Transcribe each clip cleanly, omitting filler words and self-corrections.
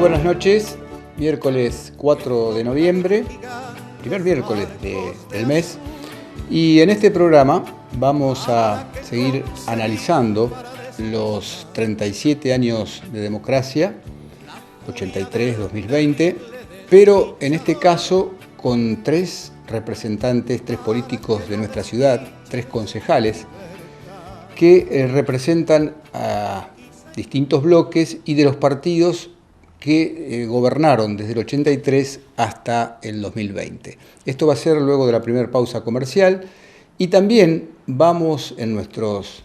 buenas noches, miércoles 4 de noviembre, primer miércoles del mes, y en este programa vamos a seguir analizando los 37 años de democracia, 83-2020, pero en este caso con tres representantes, tres políticos de nuestra ciudad, tres concejales, que representan a distintos bloques y de los partidos que gobernaron desde el 83 hasta el 2020. Esto va a ser luego de la primera pausa comercial y también vamos en nuestros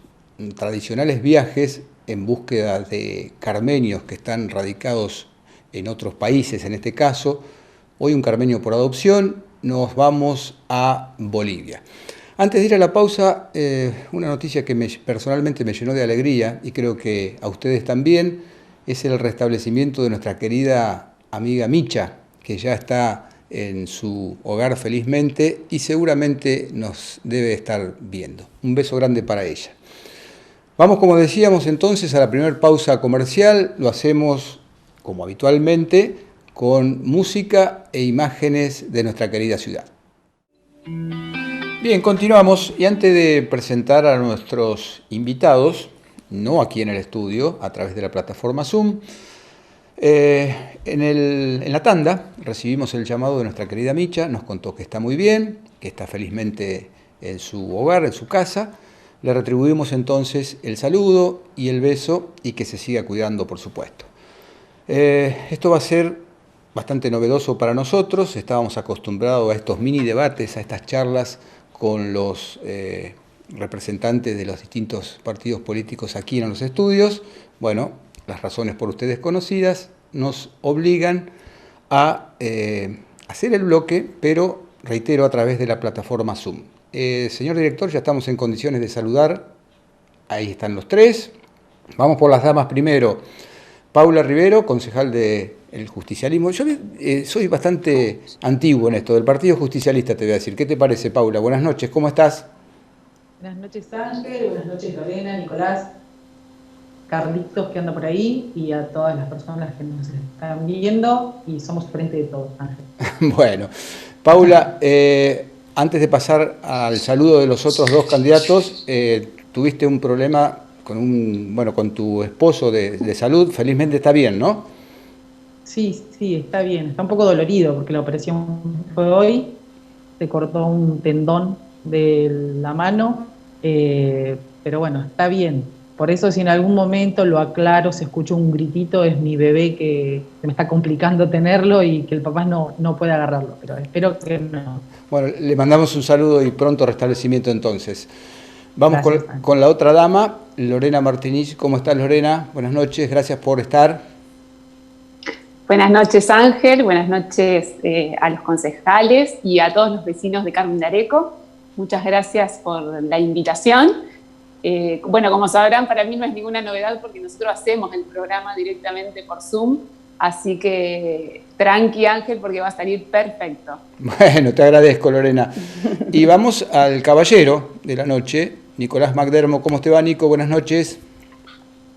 tradicionales viajes en búsqueda de carmenios que están radicados en otros países, en este caso, hoy un carmenio por adopción, nos vamos a Bolivia. Antes de ir a la pausa, una noticia que personalmente me llenó de alegría y creo que a ustedes también, es el restablecimiento de nuestra querida amiga Micha, que ya está en su hogar felizmente y seguramente nos debe estar viendo. Un beso grande para ella. Vamos, como decíamos entonces, a la primera pausa comercial. Lo hacemos, como habitualmente, con música e imágenes de nuestra querida ciudad. Bien, continuamos y antes de presentar a nuestros invitados, no aquí en el estudio, a través de la plataforma Zoom, en la tanda recibimos el llamado de nuestra querida Micha, nos contó que está muy bien, que está felizmente en su hogar, en su casa. Le retribuimos entonces el saludo y el beso y que se siga cuidando, por supuesto. Esto va a ser bastante novedoso para nosotros, estábamos acostumbrados a estos mini debates, a estas charlas con los representantes de los distintos partidos políticos aquí en los estudios. Bueno, las razones por ustedes conocidas nos obligan a hacer el bloque, pero reitero, a través de la plataforma Zoom. Señor director, ya estamos en condiciones de saludar. Ahí están los tres. Vamos por las damas primero. Paula Rivero, concejal del Justicialismo. Yo soy bastante antiguo en esto, del Partido Justicialista te voy a decir. ¿Qué te parece, Paula? Buenas noches, ¿cómo estás? Buenas noches, Ángel. Buenas noches, Lorena, Nicolás, Carlitos, que anda por ahí, y a todas las personas que nos están viendo. Y somos frente de todos, Ángel. Bueno, Paula, antes de pasar al saludo de los otros dos candidatos, tuviste un problema con tu esposo de salud. Felizmente está bien, ¿no? Sí, está bien. Está un poco dolorido porque la operación fue hoy. Se cortó un tendón de la mano, pero bueno, está bien. Por eso si en algún momento lo aclaro, se escucha un gritito, es mi bebé que se me está complicando tenerlo y que el papá no puede agarrarlo, pero espero que no. Bueno, le mandamos un saludo y pronto restablecimiento entonces. Vamos con la otra dama, Lorena Martínez. ¿Cómo estás, Lorena? Buenas noches, gracias por estar. Buenas noches, Ángel. Buenas noches a los concejales y a todos los vecinos de Carmen de Areco. Muchas gracias por la invitación. Bueno, como sabrán, para mí no es ninguna novedad porque nosotros hacemos el programa directamente por Zoom, así que tranqui, Ángel, porque va a salir perfecto. Bueno, te agradezco, Lorena. Y vamos al caballero de la noche, Nicolás McDermott. ¿Cómo te va, Nico? Buenas noches.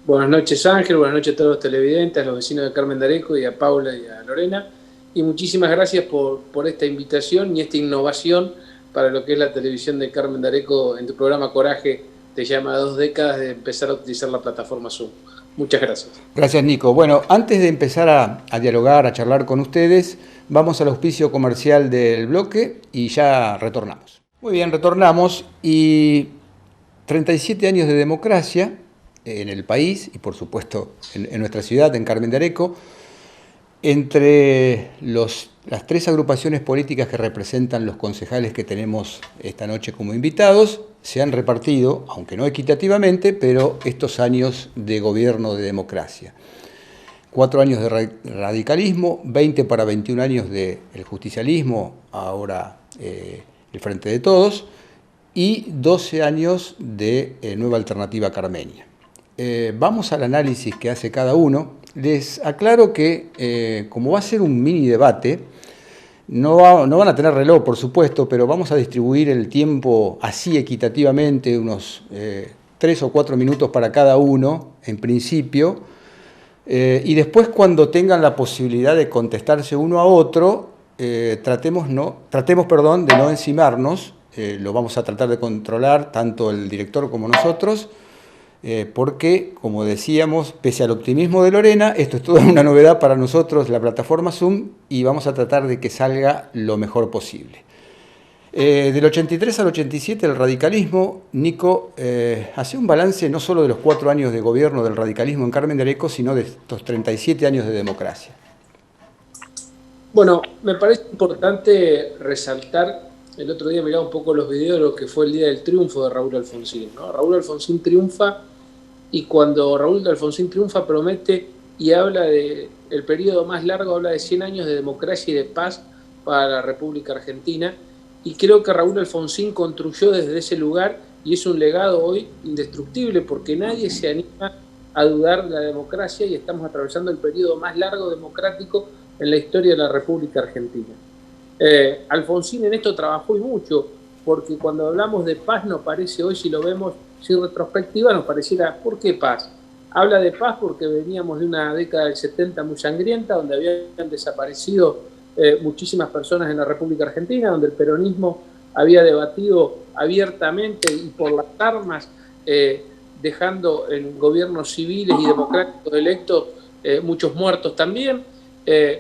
Buenas noches, Ángel, buenas noches a todos los televidentes, a los vecinos de Carmen de Areco y a Paula y a Lorena. Y muchísimas gracias por esta invitación y esta innovación para lo que es la televisión de Carmen de Areco en tu programa Coraje. Te llama a 2 décadas de empezar a utilizar la plataforma Zoom. Muchas gracias. Gracias, Nico. Bueno, antes de empezar a dialogar, a charlar con ustedes, vamos al auspicio comercial del bloque y ya retornamos. Muy bien, retornamos y 37 años de democracia en el país y por supuesto en nuestra ciudad, en Carmen de Areco, entre las tres agrupaciones políticas que representan los concejales que tenemos esta noche como invitados, se han repartido, aunque no equitativamente, pero estos años de gobierno de democracia. 4 años de radicalismo, 20 para 21 años del justicialismo, ahora el Frente de Todos, y 12 años de Nueva Alternativa Carmenia. Vamos al análisis que hace cada uno. Les aclaro que, como va a ser un mini debate, no van a tener reloj, por supuesto, pero vamos a distribuir el tiempo así equitativamente, unos 3 o 4 minutos para cada uno, en principio, Y después, cuando tengan la posibilidad de contestarse uno a otro, tratemos, de no encimarnos. Lo vamos a tratar de controlar tanto el director como nosotros, porque, como decíamos, pese al optimismo de Lorena, esto es toda una novedad para nosotros, la plataforma Zoom, y vamos a tratar de que salga lo mejor posible. Del 83 al 87, el radicalismo, Nico, hace un balance no solo de los 4 años de gobierno del radicalismo en Carmen de Areco, sino de estos 37 años de democracia. Bueno, me parece importante resaltar, el otro día miraba un poco los videos de lo que fue el día del triunfo de Raúl Alfonsín, ¿no? Raúl Alfonsín triunfa, y cuando Raúl Alfonsín triunfa promete y habla de el periodo más largo, habla de 100 años de democracia y de paz para la República Argentina, y creo que Raúl Alfonsín construyó desde ese lugar, y es un legado hoy indestructible, porque nadie se anima a dudar de la democracia, y estamos atravesando el periodo más largo democrático en la historia de la República Argentina. Alfonsín en esto trabajó y mucho, porque cuando hablamos de paz nos parece hoy, si lo vemos sin retrospectiva, nos pareciera, ¿por qué paz? Habla de paz porque veníamos de una década del 70 muy sangrienta, donde habían desaparecido muchísimas personas en la República Argentina, donde el peronismo había debatido abiertamente y por las armas, dejando en gobiernos civiles y democráticos electos muchos muertos también.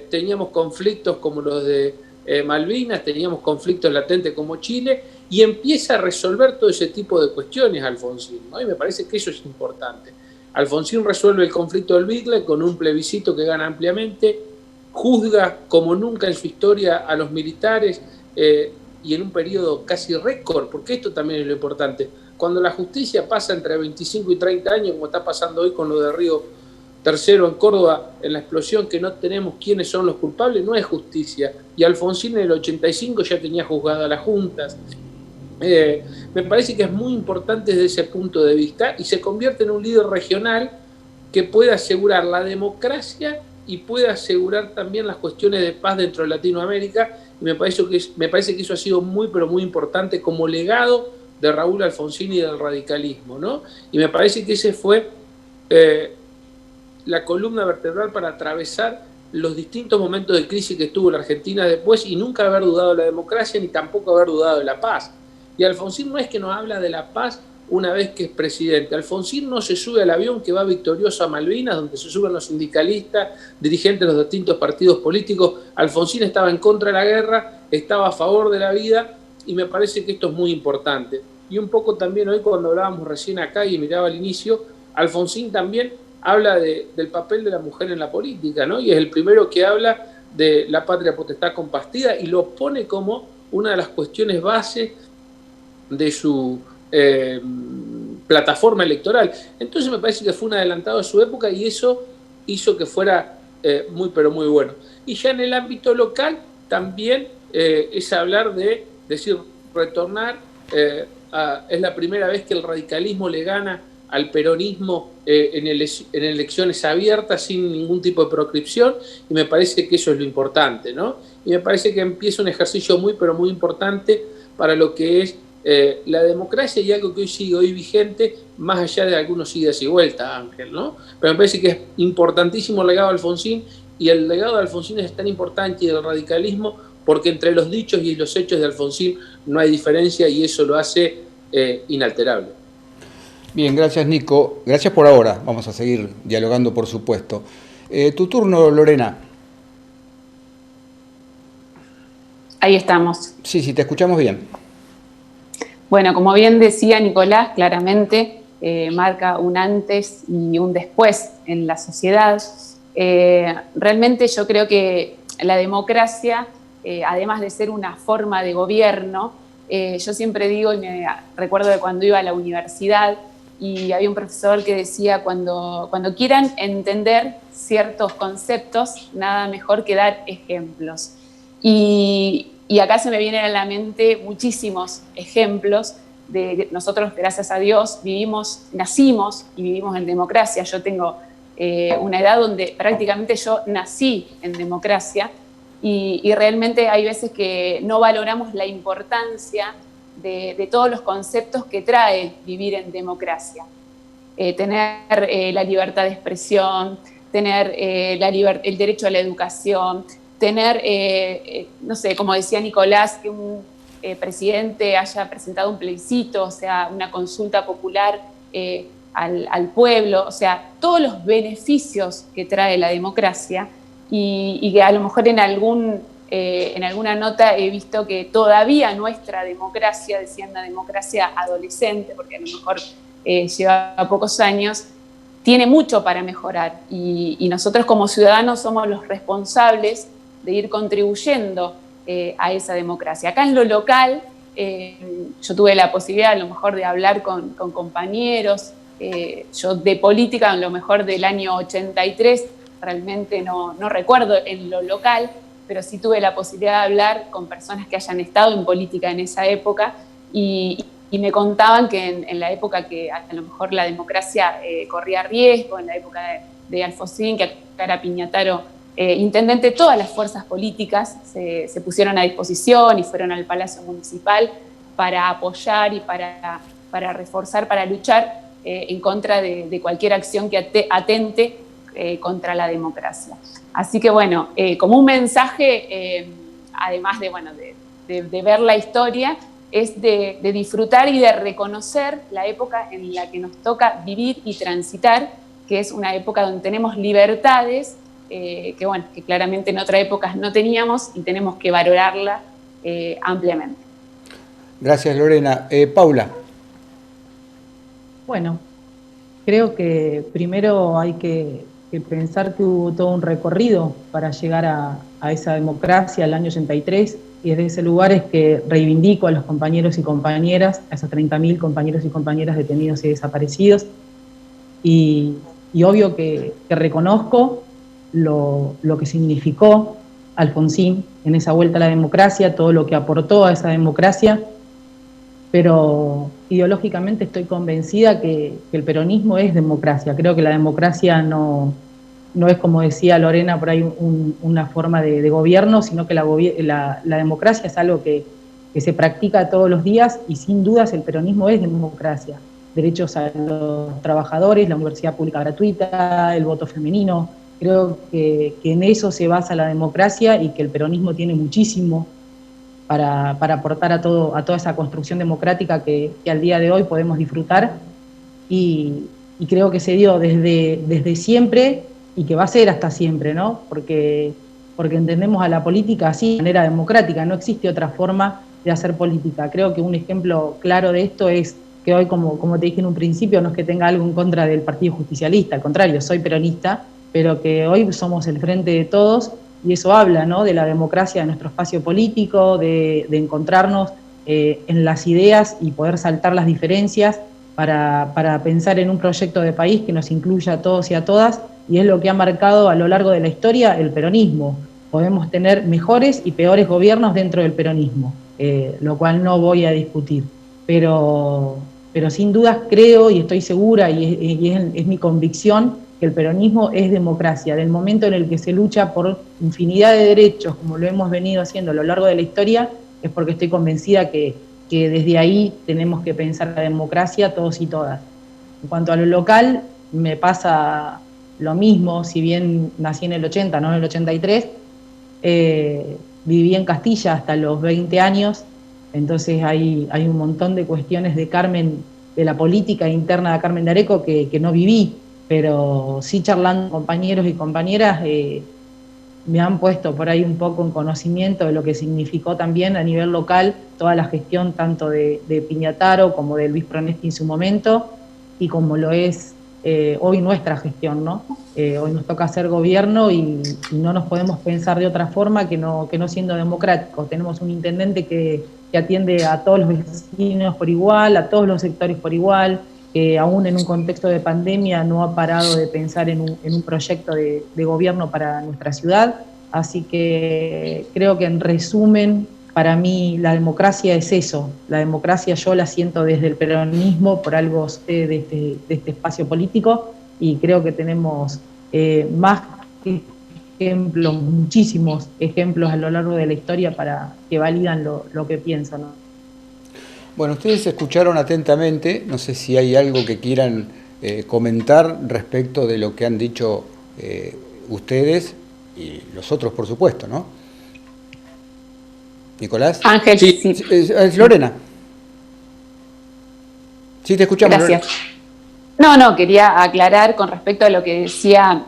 Teníamos conflictos como los de Malvinas, teníamos conflictos latentes como Chile, y empieza a resolver todo ese tipo de cuestiones Alfonsín, ¿no? Y me parece que eso es importante. Alfonsín resuelve el conflicto del Bigle con un plebiscito que gana ampliamente, juzga como nunca en su historia a los militares, y en un periodo casi récord, porque esto también es lo importante. Cuando la justicia pasa entre 25 y 30 años, como está pasando hoy con lo de Río Tercero en Córdoba, en la explosión, que no tenemos quiénes son los culpables, no es justicia. Y Alfonsín en el 85 ya tenía juzgado a las juntas. Me parece que es muy importante desde ese punto de vista, y se convierte en un líder regional que puede asegurar la democracia y puede asegurar también las cuestiones de paz dentro de Latinoamérica. Y me parece que eso ha sido muy, pero muy importante como legado de Raúl Alfonsín y del radicalismo, ¿no? Y me parece que ese fue la columna vertebral para atravesar los distintos momentos de crisis que tuvo la Argentina después, y nunca haber dudado de la democracia ni tampoco haber dudado de la paz. Y Alfonsín no es que nos habla de la paz una vez que es presidente. Alfonsín no se sube al avión que va victorioso a Malvinas, donde se suben los sindicalistas, dirigentes de los distintos partidos políticos. Alfonsín estaba en contra de la guerra, estaba a favor de la vida, y me parece que esto es muy importante. Y un poco también hoy, cuando hablábamos recién acá y miraba al inicio, Alfonsín también habla del papel de la mujer en la política, ¿no? Y es el primero que habla de la patria potestad compartida, y lo pone como una de las cuestiones base de su plataforma electoral. Entonces me parece que fue un adelantado de su época, y eso hizo que fuera muy, pero muy bueno. Y ya en el ámbito local también es hablar de decir, retornar, es la primera vez que el radicalismo le gana al peronismo en elecciones abiertas sin ningún tipo de proscripción, y me parece que eso es lo importante, ¿no? Y me parece que empieza un ejercicio muy, pero muy importante para lo que es la democracia, y algo que hoy sigue hoy vigente, más allá de algunos idas y vueltas, Ángel, ¿no? Pero me parece que es importantísimo el legado de Alfonsín, y el legado de Alfonsín es tan importante, y del radicalismo, porque entre los dichos y los hechos de Alfonsín no hay diferencia, y eso lo hace inalterable. Bien, gracias Nico. Gracias por ahora. Vamos a seguir dialogando, por supuesto. Tu turno, Lorena. Ahí estamos. Sí, te escuchamos bien. Bueno, como bien decía Nicolás, claramente marca un antes y un después en la sociedad. Realmente yo creo que la democracia, además de ser una forma de gobierno, yo siempre digo, y me recuerdo de cuando iba a la universidad, y había un profesor que decía, cuando quieran entender ciertos conceptos, nada mejor que dar ejemplos. Y acá se me vienen a la mente muchísimos ejemplos de nosotros, gracias a Dios, nacimos y vivimos en democracia. Yo tengo una edad donde prácticamente yo nací en democracia, y realmente hay veces que no valoramos la importancia de todos los conceptos que trae vivir en democracia. Tener la libertad de expresión, tener el derecho a la educación, tener, no sé, como decía Nicolás, que un presidente haya presentado un plebiscito, o sea, una consulta popular al pueblo, o sea, todos los beneficios que trae la democracia y que a lo mejor en alguna nota he visto que todavía nuestra democracia, decía una democracia adolescente, porque a lo mejor lleva pocos años, tiene mucho para mejorar y nosotros como ciudadanos somos los responsables de ir contribuyendo a esa democracia. Acá en lo local, yo tuve la posibilidad a lo mejor de hablar con compañeros, yo de política a lo mejor del año 83, realmente no recuerdo en lo local, pero sí tuve la posibilidad de hablar con personas que hayan estado en política en esa época y me contaban que en la época que a lo mejor la democracia corría riesgo, en la época de Alfonsín, que acá era Piñataro intendente, todas las fuerzas políticas se pusieron a disposición y fueron al Palacio Municipal para apoyar y para reforzar, para luchar en contra de cualquier acción que atente contra la democracia. Así que bueno, como un mensaje, además de ver la historia, es de disfrutar y de reconocer la época en la que nos toca vivir y transitar, que es una época donde tenemos libertades que claramente en otras épocas no teníamos y tenemos que valorarla ampliamente. Gracias, Lorena. Paula. Bueno, creo que primero hay que pensar que hubo todo un recorrido para llegar a esa democracia el año 83, y desde ese lugar es que reivindico a los compañeros y compañeras, a esos 30.000 compañeros y compañeras detenidos y desaparecidos, y obvio que reconozco lo que significó Alfonsín en esa vuelta a la democracia, todo lo que aportó a esa democracia, pero ideológicamente estoy convencida que el peronismo es democracia. Creo que la democracia no es, como decía Lorena, por ahí una forma de gobierno, sino que la democracia es algo que se practica todos los días, y sin dudas el peronismo es democracia. Derechos a los trabajadores, la universidad pública gratuita, el voto femenino. Creo que en eso se basa la democracia y que el peronismo tiene muchísimo para aportar a toda esa construcción democrática que al día de hoy podemos disfrutar, y creo que se dio desde siempre y que va a ser hasta siempre, ¿no? Porque entendemos a la política así, de manera democrática, no existe otra forma de hacer política. Creo que un ejemplo claro de esto es que hoy, como te dije en un principio, no es que tenga algo en contra del Partido Justicialista, al contrario, soy peronista, pero que hoy somos el frente de todos, y eso habla, ¿no?, de la democracia de nuestro espacio político, de encontrarnos en las ideas y poder saltar las diferencias para pensar en un proyecto de país que nos incluya a todos y a todas, y es lo que ha marcado a lo largo de la historia el peronismo. Podemos tener mejores y peores gobiernos dentro del peronismo, lo cual no voy a discutir, pero sin dudas creo y estoy segura, y es mi convicción, que el peronismo es democracia. Del momento en el que se lucha por infinidad de derechos, como lo hemos venido haciendo a lo largo de la historia, es porque estoy convencida que desde ahí tenemos que pensar la democracia todos y todas. En cuanto a lo local, me pasa lo mismo, si bien nací en el 80, no en el 83, viví en Castilla hasta los 20 años, entonces hay un montón de cuestiones de la política interna de Carmen de Areco que no viví, pero sí, charlando con compañeros y compañeras, me han puesto por ahí un poco en conocimiento de lo que significó también a nivel local toda la gestión tanto de Piñataro como de Luis Pronesti en su momento, y como lo es hoy nuestra gestión, ¿no? Hoy nos toca hacer gobierno y no nos podemos pensar de otra forma que no siendo democráticos. Tenemos un intendente que atiende a todos los vecinos por igual, a todos los sectores por igual, que aún en un contexto de pandemia no ha parado de pensar en un proyecto de gobierno para nuestra ciudad. Así que creo que, en resumen, para mí la democracia es eso. La democracia yo la siento desde el peronismo, por algo sé de este espacio político, y creo que tenemos más ejemplos, muchísimos ejemplos a lo largo de la historia para que validan lo que pienso, ¿no? Bueno, ustedes escucharon atentamente, no sé si hay algo que quieran comentar respecto de lo que han dicho ustedes y los otros, por supuesto, ¿no? Nicolás. Ángel, sí. Lorena. Sí, te escuchamos. Gracias. No, quería aclarar con respecto a lo que decía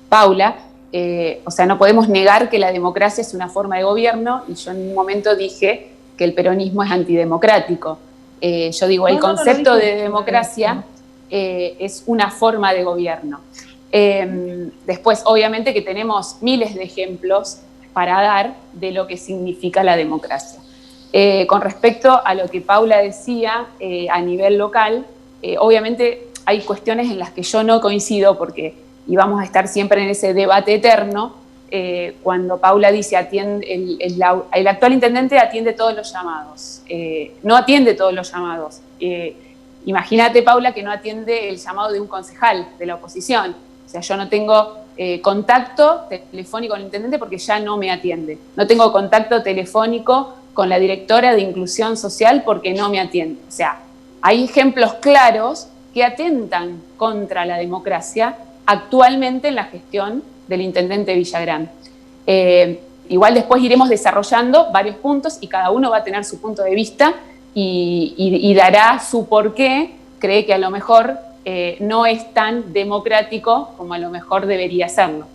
Paula. O sea, no podemos negar que la democracia es una forma de gobierno, y yo en un momento dije que el peronismo es antidemocrático. Yo digo, el concepto de democracia es una forma de gobierno. Después, obviamente, que tenemos miles de ejemplos para dar de lo que significa la democracia. Con respecto a lo que Paula decía a nivel local, obviamente hay cuestiones en las que yo no coincido, porque íbamos a estar siempre en ese debate eterno. Cuando Paula dice el actual intendente atiende todos los llamados. No atiende todos los llamados. Imagínate, Paula, que no atiende el llamado de un concejal de la oposición. O sea, yo no tengo contacto telefónico con el intendente porque ya no me atiende. No tengo contacto telefónico con la directora de Inclusión Social porque no me atiende. O sea, hay ejemplos claros que atentan contra la democracia actualmente en la gestión del intendente Villagrán. Igual después iremos desarrollando varios puntos y cada uno va a tener su punto de vista y dará su porqué. Cree que a lo mejor no es tan democrático como a lo mejor debería serlo.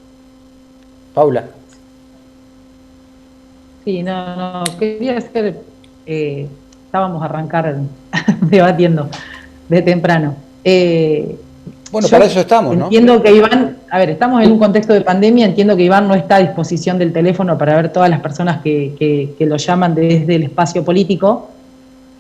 Paula. Sí, no, quería hacer, estábamos a arrancar debatiendo de temprano. Bueno, para eso estamos, ¿no? Entiendo que Iván, estamos en un contexto de pandemia, entiendo que Iván no está a disposición del teléfono para ver todas las personas que lo llaman desde el espacio político.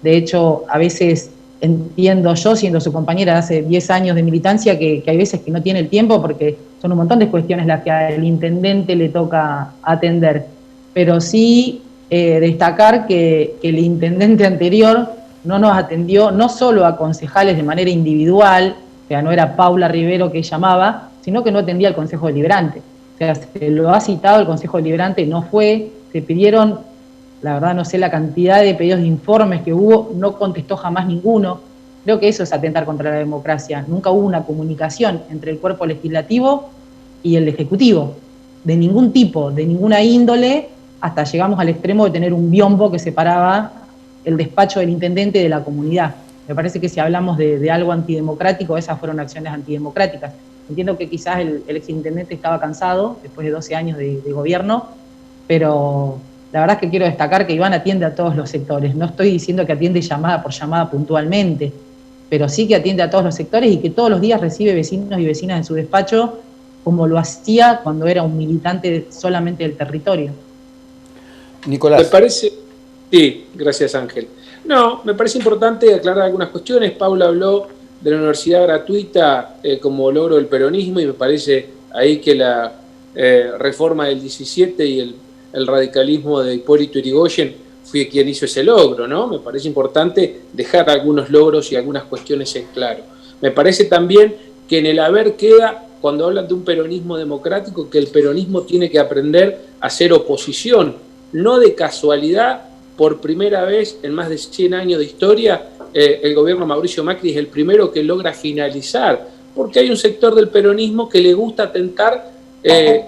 De hecho, a veces entiendo yo, siendo su compañera de hace 10 años de militancia, que hay veces que no tiene el tiempo porque son un montón de cuestiones las que al intendente le toca atender. Pero sí destacar que el intendente anterior no nos atendió no solo a concejales de manera individual, o sea, no era Paula Rivero que llamaba, sino que no atendía al Consejo Deliberante. O sea, se lo ha citado el Consejo Deliberante, no fue, se pidieron, la verdad no sé la cantidad de pedidos de informes que hubo, no contestó jamás ninguno. Creo que eso es atentar contra la democracia. Nunca hubo una comunicación entre el cuerpo legislativo y el ejecutivo, de ningún tipo, de ninguna índole, hasta llegamos al extremo de tener un biombo que separaba el despacho del intendente de la comunidad. Me parece que si hablamos de algo antidemocrático, esas fueron acciones antidemocráticas. Entiendo que quizás el exintendente estaba cansado, después de 12 años de gobierno, pero la verdad es que quiero destacar que Iván atiende a todos los sectores. No estoy diciendo que atiende llamada por llamada puntualmente, pero sí que atiende a todos los sectores y que todos los días recibe vecinos y vecinas en su despacho, como lo hacía cuando era un militante solamente del territorio. Nicolás. Me parece... Sí, gracias, Ángel. No, me parece importante aclarar algunas cuestiones. Paula habló de la universidad gratuita como logro del peronismo, y me parece ahí que la reforma del 17 y el radicalismo de Hipólito Yrigoyen fue quien hizo ese logro, ¿no? Me parece importante dejar algunos logros y algunas cuestiones en claro. Me parece también que en el haber queda, cuando hablan de un peronismo democrático, que el peronismo tiene que aprender a ser oposición. No de casualidad, por primera vez en más de 100 años de historia, el gobierno Mauricio Macri es el primero que logra finalizar, porque hay un sector del peronismo que le gusta atentar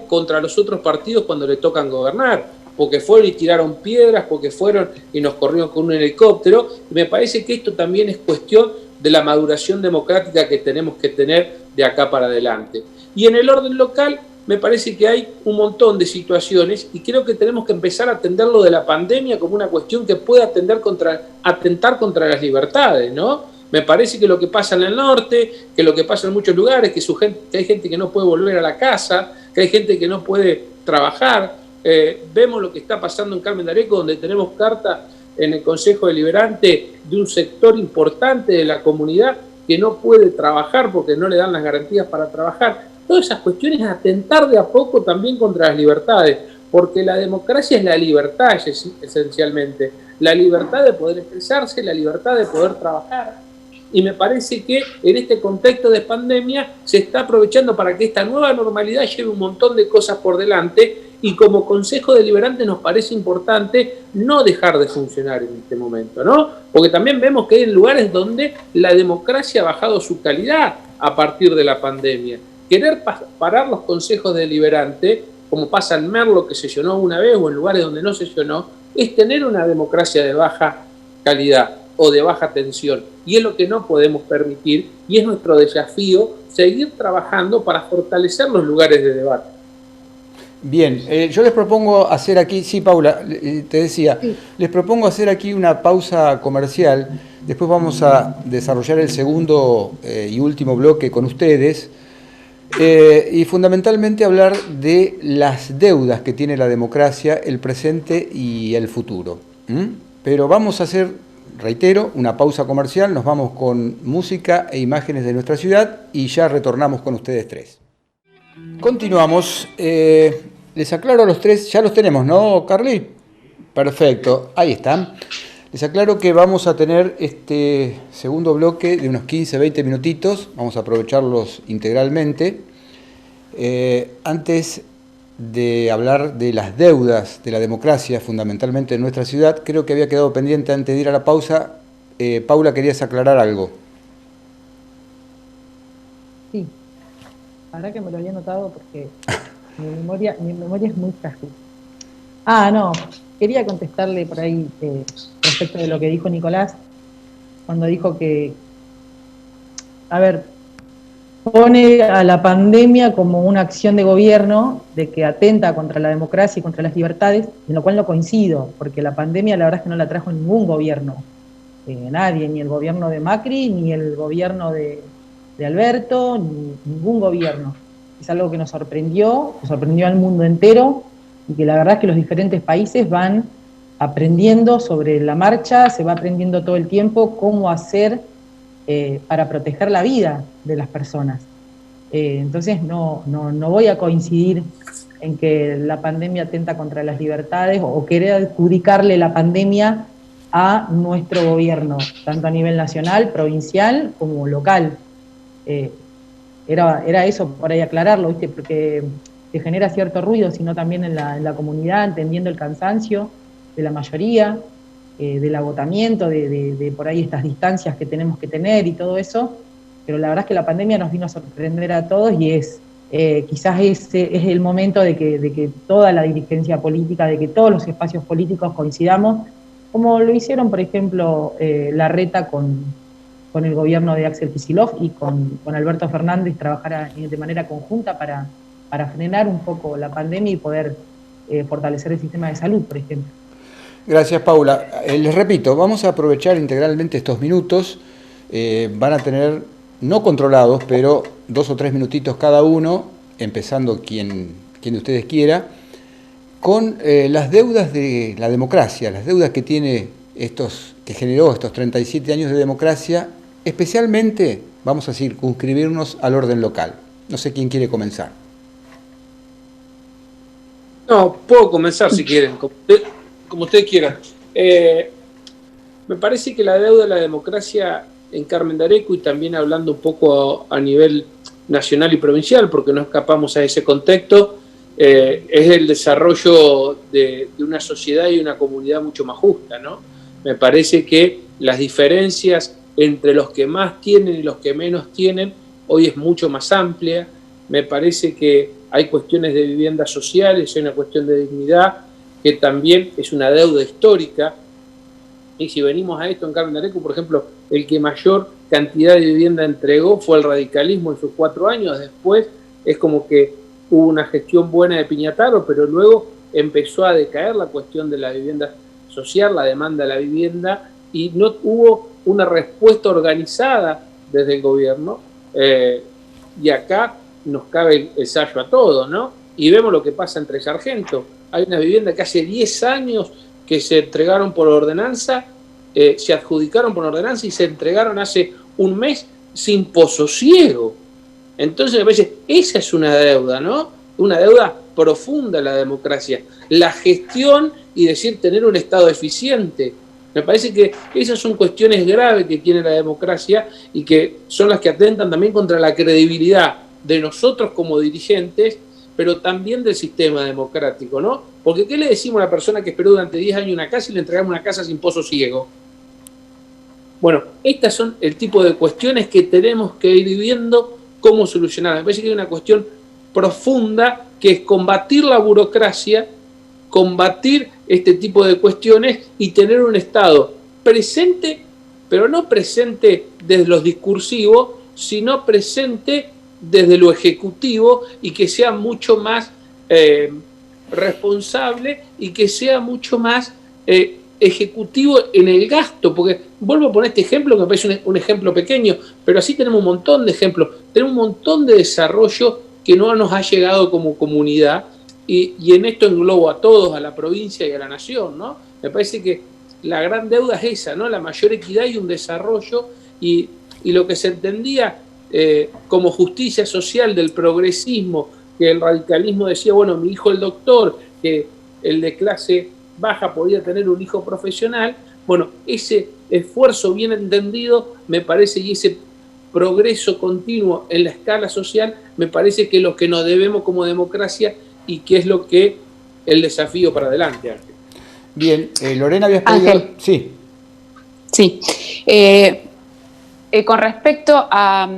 contra los otros partidos cuando le tocan gobernar, porque fueron y tiraron piedras, porque fueron y nos corrieron con un helicóptero. Y me parece que esto también es cuestión de la maduración democrática que tenemos que tener de acá para adelante. Y en el orden local, me parece que hay un montón de situaciones y creo que tenemos que empezar a atender lo de la pandemia como una cuestión que puede atentar contra las libertades, ¿no? Me parece que lo que pasa en el norte, que lo que pasa en muchos lugares, que hay gente que no puede volver a la casa, que hay gente que no puede trabajar. Vemos lo que está pasando en Carmen de Areco, donde tenemos carta en el Consejo Deliberante de un sector importante de la comunidad que no puede trabajar porque no le dan las garantías para trabajar. Todas esas cuestiones, atentar de a poco también contra las libertades, porque la democracia es la libertad esencialmente, la libertad de poder expresarse, la libertad de poder trabajar. Y me parece que en este contexto de pandemia se está aprovechando para que esta nueva normalidad lleve un montón de cosas por delante, y como Consejo Deliberante nos parece importante no dejar de funcionar en este momento, ¿no? Porque también vemos que hay lugares donde la democracia ha bajado su calidad a partir de la pandemia. querer parar los consejos deliberantes, como pasa en Merlo, que sesionó una vez, o en lugares donde no sesionó, es tener una democracia de baja calidad o de baja tensión. Y es lo que no podemos permitir, y es nuestro desafío seguir trabajando para fortalecer los lugares de debate. Bien, yo les propongo hacer aquí, sí, Paula, te decía, Sí. les propongo hacer aquí una pausa comercial, después vamos a desarrollar el segundo y último bloque con ustedes, y fundamentalmente hablar de las deudas que tiene la democracia, el presente y el futuro. Pero vamos a hacer, reitero, una pausa comercial, nos vamos con música e imágenes de nuestra ciudad y ya retornamos con ustedes tres. Continuamos. Les aclaro a los tres, ya los tenemos, ¿no, Carly? Perfecto, ahí están. Les aclaro que vamos a tener este segundo bloque de unos 15-20 minutitos, vamos a aprovecharlos integralmente. Antes de hablar de las deudas de la democracia, fundamentalmente en nuestra ciudad, creo que había quedado pendiente antes de ir a la pausa. Paula, querías aclarar algo. Sí, la verdad que me lo había notado porque mi memoria es muy frágil. No, quería contestarle por ahí respecto de lo que dijo Nicolás, cuando dijo que, a ver, pone a la pandemia como una acción de gobierno de que atenta contra la democracia y contra las libertades, en lo cual no coincido, porque la pandemia la verdad es que no la trajo ningún gobierno, nadie, ni el gobierno de Macri, ni el gobierno de Alberto, ni ningún gobierno. Es algo que nos sorprendió al mundo entero, y que la verdad es que los diferentes países van aprendiendo sobre la marcha, se va aprendiendo todo el tiempo cómo hacer para proteger la vida de las personas. Entonces no voy a coincidir en que la pandemia atenta contra las libertades o querer adjudicarle la pandemia a nuestro gobierno, tanto a nivel nacional, provincial como local. Era eso por ahí aclararlo, ¿viste? Porque te genera cierto ruido, sino también en la comunidad, entendiendo el cansancio de la mayoría, del agotamiento, de por ahí estas distancias que tenemos que tener y todo eso, pero la verdad es que la pandemia nos vino a sorprender a todos y quizás ese es el momento de que toda la dirigencia política, de que todos los espacios políticos coincidamos, como lo hicieron, por ejemplo, Larreta con el gobierno de Axel Kicillof y con Alberto Fernández, trabajar de manera conjunta para frenar un poco la pandemia y poder fortalecer el sistema de salud, por ejemplo. Gracias, Paula. Les repito, vamos a aprovechar integralmente estos minutos. Van a tener, no controlados, pero 2 o 3 minutitos cada uno, empezando quien de ustedes quiera, con las deudas de la democracia, las deudas que tiene que generó estos 37 años de democracia, especialmente vamos a circunscribirnos al orden local. No sé quién quiere comenzar. No, puedo comenzar si quieren, como ustedes quieran. Me parece que la deuda de la democracia en Carmen de Areco, y también hablando un poco a nivel nacional y provincial, porque no escapamos a ese contexto, es el desarrollo de una sociedad y una comunidad mucho más justa, ¿no? Me parece que las diferencias entre los que más tienen y los que menos tienen hoy es mucho más amplia. Me parece que hay cuestiones de viviendas sociales, hay una cuestión de dignidad, que también es una deuda histórica. Y si venimos a esto en Carmen de Areco, por ejemplo, el que mayor cantidad de vivienda entregó fue el radicalismo en sus 4 años. Después es como que hubo una gestión buena de Piñataro, pero luego empezó a decaer la cuestión de la vivienda social, la demanda de la vivienda, y no hubo una respuesta organizada desde el gobierno. Y acá nos cabe el sallo a todo, ¿no? Y vemos lo que pasa entre Sargento. Hay una vivienda que hace 10 años que se entregaron por ordenanza, se adjudicaron por ordenanza y se entregaron hace un mes sin pososiego. Entonces me parece, esa es una deuda, ¿no? Una deuda profunda a la democracia. La gestión y decir tener un Estado eficiente. Me parece que esas son cuestiones graves que tiene la democracia y que son las que atentan también contra la credibilidad de nosotros como dirigentes, pero también del sistema democrático, ¿no? Porque ¿qué le decimos a la persona que esperó durante 10 años una casa y le entregamos una casa sin pozo ciego? Bueno, estas son el tipo de cuestiones que tenemos que ir viendo cómo solucionarla. Me parece que hay una cuestión profunda que es combatir la burocracia, combatir este tipo de cuestiones y tener un Estado presente, pero no presente desde los discursivos, sino presente desde lo ejecutivo y que sea mucho más responsable y que sea mucho más ejecutivo en el gasto, porque vuelvo a poner este ejemplo que me parece un ejemplo pequeño, pero así tenemos un montón de ejemplos, tenemos un montón de desarrollo que no nos ha llegado como comunidad y en esto englobo a todos, a la provincia y a la nación, ¿no? Me parece que la gran deuda es esa, ¿no? La mayor equidad y un desarrollo y lo que se entendía como justicia social del progresismo, que el radicalismo decía, bueno, mi hijo el doctor, que el de clase baja podía tener un hijo profesional, bueno, ese esfuerzo bien entendido me parece y ese progreso continuo en la escala social me parece que es lo que nos debemos como democracia y que es lo que el desafío para adelante, Ángel. Bien, Lorena, habías pedido... Ángel. Sí. Sí. Con respecto a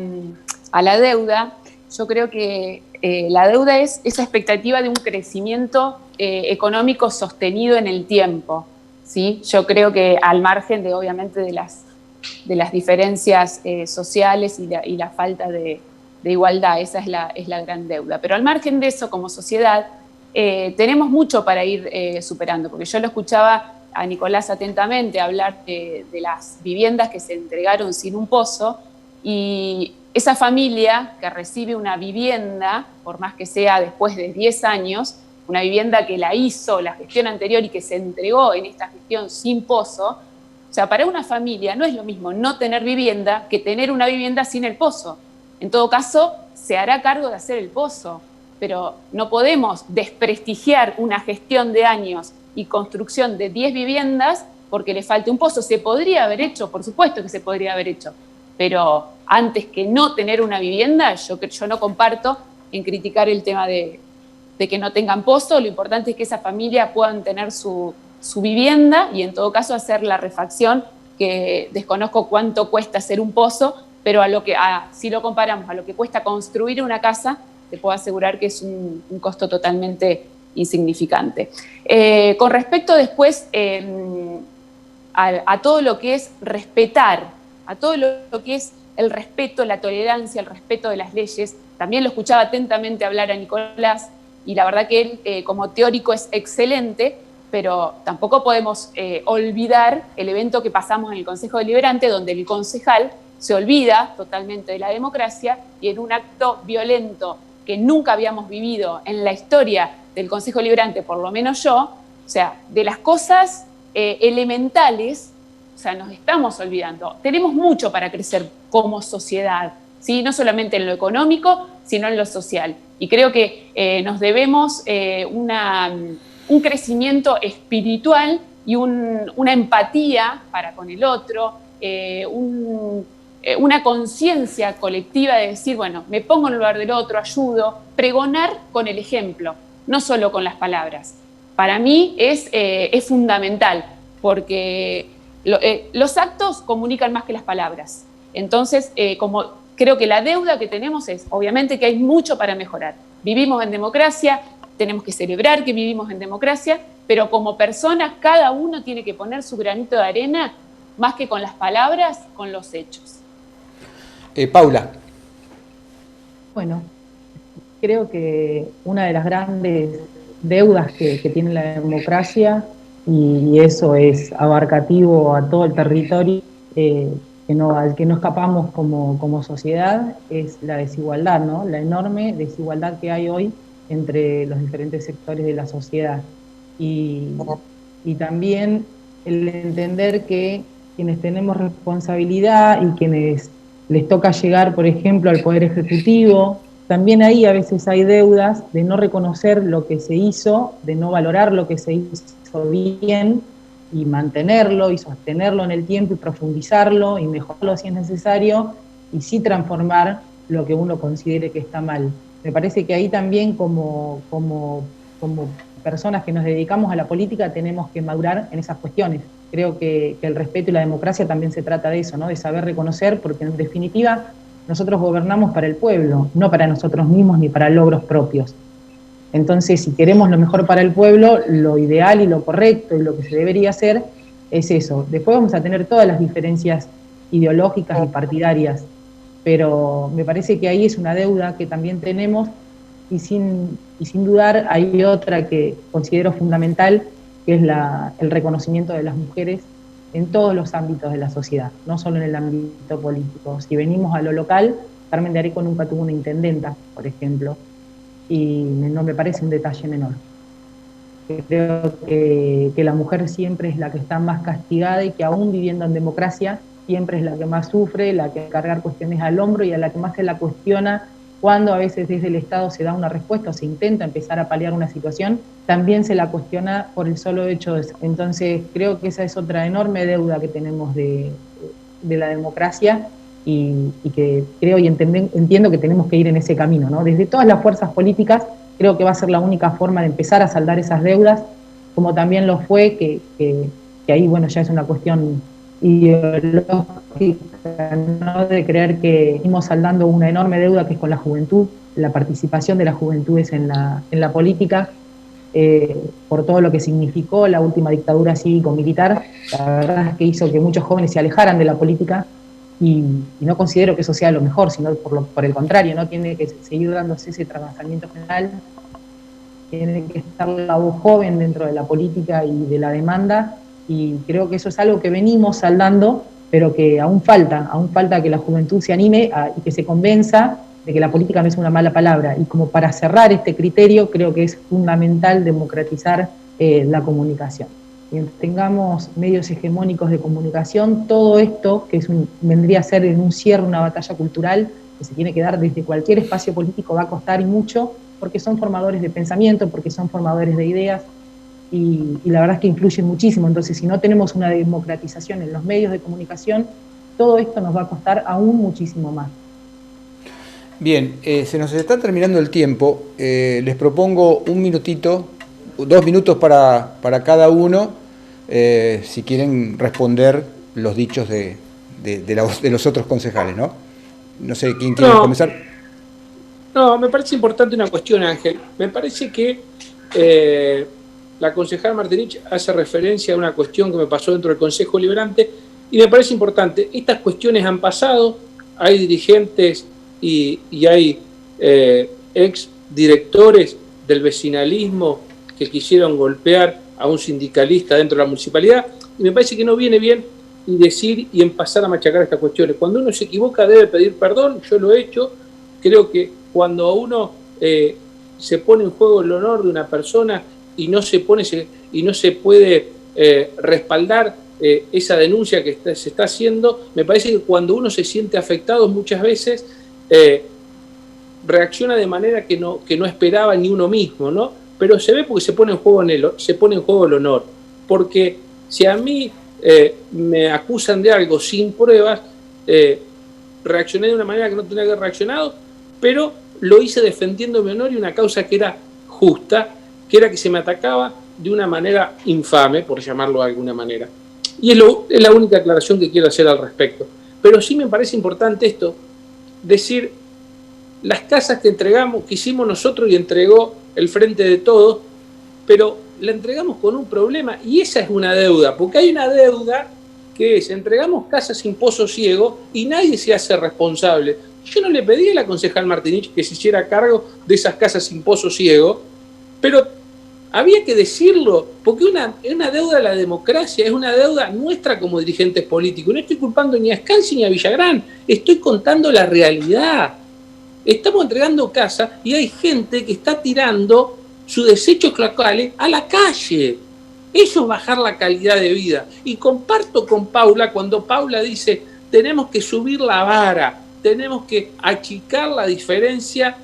la deuda, yo creo que la deuda es esa expectativa de un crecimiento económico sostenido en el tiempo, ¿sí? Yo creo que al margen de, obviamente, de las diferencias sociales y la falta de igualdad, esa es la gran deuda. Pero al margen de eso, como sociedad, tenemos mucho para ir superando, porque yo lo escuchaba a Nicolás atentamente hablar de las viviendas que se entregaron sin un pozo, y esa familia que recibe una vivienda, por más que sea después de 10 años, una vivienda que la hizo la gestión anterior y que se entregó en esta gestión sin pozo, o sea, para una familia no es lo mismo no tener vivienda que tener una vivienda sin el pozo. En todo caso, se hará cargo de hacer el pozo, pero no podemos desprestigiar una gestión de años y construcción de 10 viviendas porque le falte un pozo. Se podría haber hecho, por supuesto que se podría haber hecho, pero antes que no tener una vivienda, yo no comparto en criticar el tema de que no tengan pozo. Lo importante es que esa familia puedan tener su vivienda y en todo caso hacer la refacción, que desconozco cuánto cuesta hacer un pozo, pero si lo comparamos a lo que cuesta construir una casa, te puedo asegurar que es un costo totalmente insignificante. Con respecto después a todo lo que es respetar, a todo lo que es el respeto, la tolerancia, el respeto de las leyes, también lo escuchaba atentamente hablar a Nicolás, y la verdad que él como teórico es excelente, pero tampoco podemos olvidar el evento que pasamos en el Consejo Deliberante, donde el concejal se olvida totalmente de la democracia y en un acto violento que nunca habíamos vivido en la historia del Consejo Deliberante, por lo menos yo, o sea, de las cosas elementales, o sea, nos estamos olvidando. Tenemos mucho para crecer como sociedad, ¿sí? No solamente en lo económico, sino en lo social. Y creo que nos debemos un crecimiento espiritual y una empatía para con el otro, una conciencia colectiva de decir, bueno, me pongo en el lugar del otro, ayudo, pregonar con el ejemplo, no solo con las palabras. Para mí es fundamental, porque los actos comunican más que las palabras. Entonces, como creo que la deuda que tenemos es, obviamente, que hay mucho para mejorar. Vivimos en democracia, tenemos que celebrar que vivimos en democracia, pero como personas, cada uno tiene que poner su granito de arena, más que con las palabras, con los hechos. Paula. Bueno, creo que una de las grandes deudas que tiene la democracia, y eso es abarcativo a todo el territorio, al que no escapamos como sociedad, es la desigualdad, ¿no? La enorme desigualdad que hay hoy entre los diferentes sectores de la sociedad. Y también el entender que quienes tenemos responsabilidad y quienes les toca llegar, por ejemplo, al Poder Ejecutivo, también ahí a veces hay deudas de no reconocer lo que se hizo, de no valorar lo que se hizo bien y mantenerlo y sostenerlo en el tiempo y profundizarlo y mejorarlo si es necesario, y sí transformar lo que uno considere que está mal. Me parece que ahí también como personas que nos dedicamos a la política tenemos que madurar en esas cuestiones. Creo que el respeto y la democracia también se trata de eso, ¿no? De saber reconocer, porque en definitiva nosotros gobernamos para el pueblo, no para nosotros mismos ni para logros propios. Entonces, si queremos lo mejor para el pueblo, lo ideal y lo correcto y lo que se debería hacer es eso. Después vamos a tener todas las diferencias ideológicas y partidarias, pero me parece que ahí es una deuda que también tenemos y sin dudar hay otra que considero fundamental, que es el reconocimiento de las mujeres en todos los ámbitos de la sociedad, no solo en el ámbito político. Si venimos a lo local, Carmen de Areco nunca tuvo una intendenta, por ejemplo, y no me parece un detalle menor. Creo que la mujer siempre es la que está más castigada y que aún viviendo en democracia siempre es la que más sufre, la que cargar cuestiones al hombro y a la que más se la cuestiona cuando a veces desde el Estado se da una respuesta o se intenta empezar a paliar una situación, también se la cuestiona por el solo hecho de eso. Entonces creo que esa es otra enorme deuda que tenemos de la democracia y que creo y entiendo que tenemos que ir en ese camino, ¿no? Desde todas las fuerzas políticas creo que va a ser la única forma de empezar a saldar esas deudas, como también lo fue, que ahí, bueno, ya es una cuestión ideológica, ¿no? De creer que estamos saldando una enorme deuda que es con la juventud, la participación de las juventudes en la política, por todo lo que significó la última dictadura cívico-militar. La verdad es que hizo que muchos jóvenes se alejaran de la política y no considero que eso sea lo mejor, sino por el contrario, ¿no? Tiene que seguir dándose ese trasvasamiento general, tiene que estar la voz joven dentro de la política y de la demanda, y creo que eso es algo que venimos saldando, pero que aún falta que la juventud se anime y que se convenza de que la política no es una mala palabra. Y como para cerrar este criterio, creo que es fundamental democratizar la comunicación. Mientras tengamos medios hegemónicos de comunicación, todo esto, que vendría a ser en un cierre una batalla cultural que se tiene que dar desde cualquier espacio político, va a costar y mucho, porque son formadores de pensamiento, porque son formadores de ideas, y la verdad es que influyen muchísimo. Entonces, si no tenemos una democratización en los medios de comunicación, todo esto nos va a costar aún muchísimo más. Bien, se nos está terminando el tiempo. Les propongo 1 minutito, 2 minutos para cada uno, si quieren responder los dichos de los otros concejales, ¿no? No sé, ¿quién quiere comenzar? No, me parece importante una cuestión, Ángel. Me parece que la concejal Martinich hace referencia a una cuestión que me pasó dentro del Consejo Liberante y me parece importante. Estas cuestiones han pasado, hay dirigentes y hay ex directores del vecinalismo que quisieron golpear a un sindicalista dentro de la municipalidad, y me parece que no viene bien y decir y empezar a machacar estas cuestiones. Cuando uno se equivoca debe pedir perdón, yo lo he hecho. Creo que cuando uno se pone en juego el honor de una persona y no se puede respaldar esa denuncia que se está haciendo, me parece que cuando uno se siente afectado muchas veces reacciona de manera que no esperaba ni uno mismo, ¿no? Pero se ve porque se pone en juego el honor. Porque si a mí me acusan de algo sin pruebas, reaccioné de una manera que no tenía que haber reaccionado, pero lo hice defendiendo mi honor y una causa que era justa, que era que se me atacaba de una manera infame, por llamarlo de alguna manera. Y es la única aclaración que quiero hacer al respecto. Pero sí me parece importante esto, decir, las casas que hicimos nosotros y entregó el Frente de Todos, pero la entregamos con un problema, y esa es una deuda, porque hay una deuda que es, entregamos casas sin pozo ciego y nadie se hace responsable. Yo no le pedí a la concejal Martinich que se hiciera cargo de esas casas sin pozo ciego, pero había que decirlo, porque es una deuda de la democracia, es una deuda nuestra como dirigentes políticos. No estoy culpando ni a Scansi ni a Villagrán, estoy contando la realidad. Estamos entregando casas y hay gente que está tirando sus desechos cloacales a la calle. Eso es bajar la calidad de vida. Y comparto con Paula cuando Paula dice, tenemos que subir la vara, tenemos que achicar la diferencia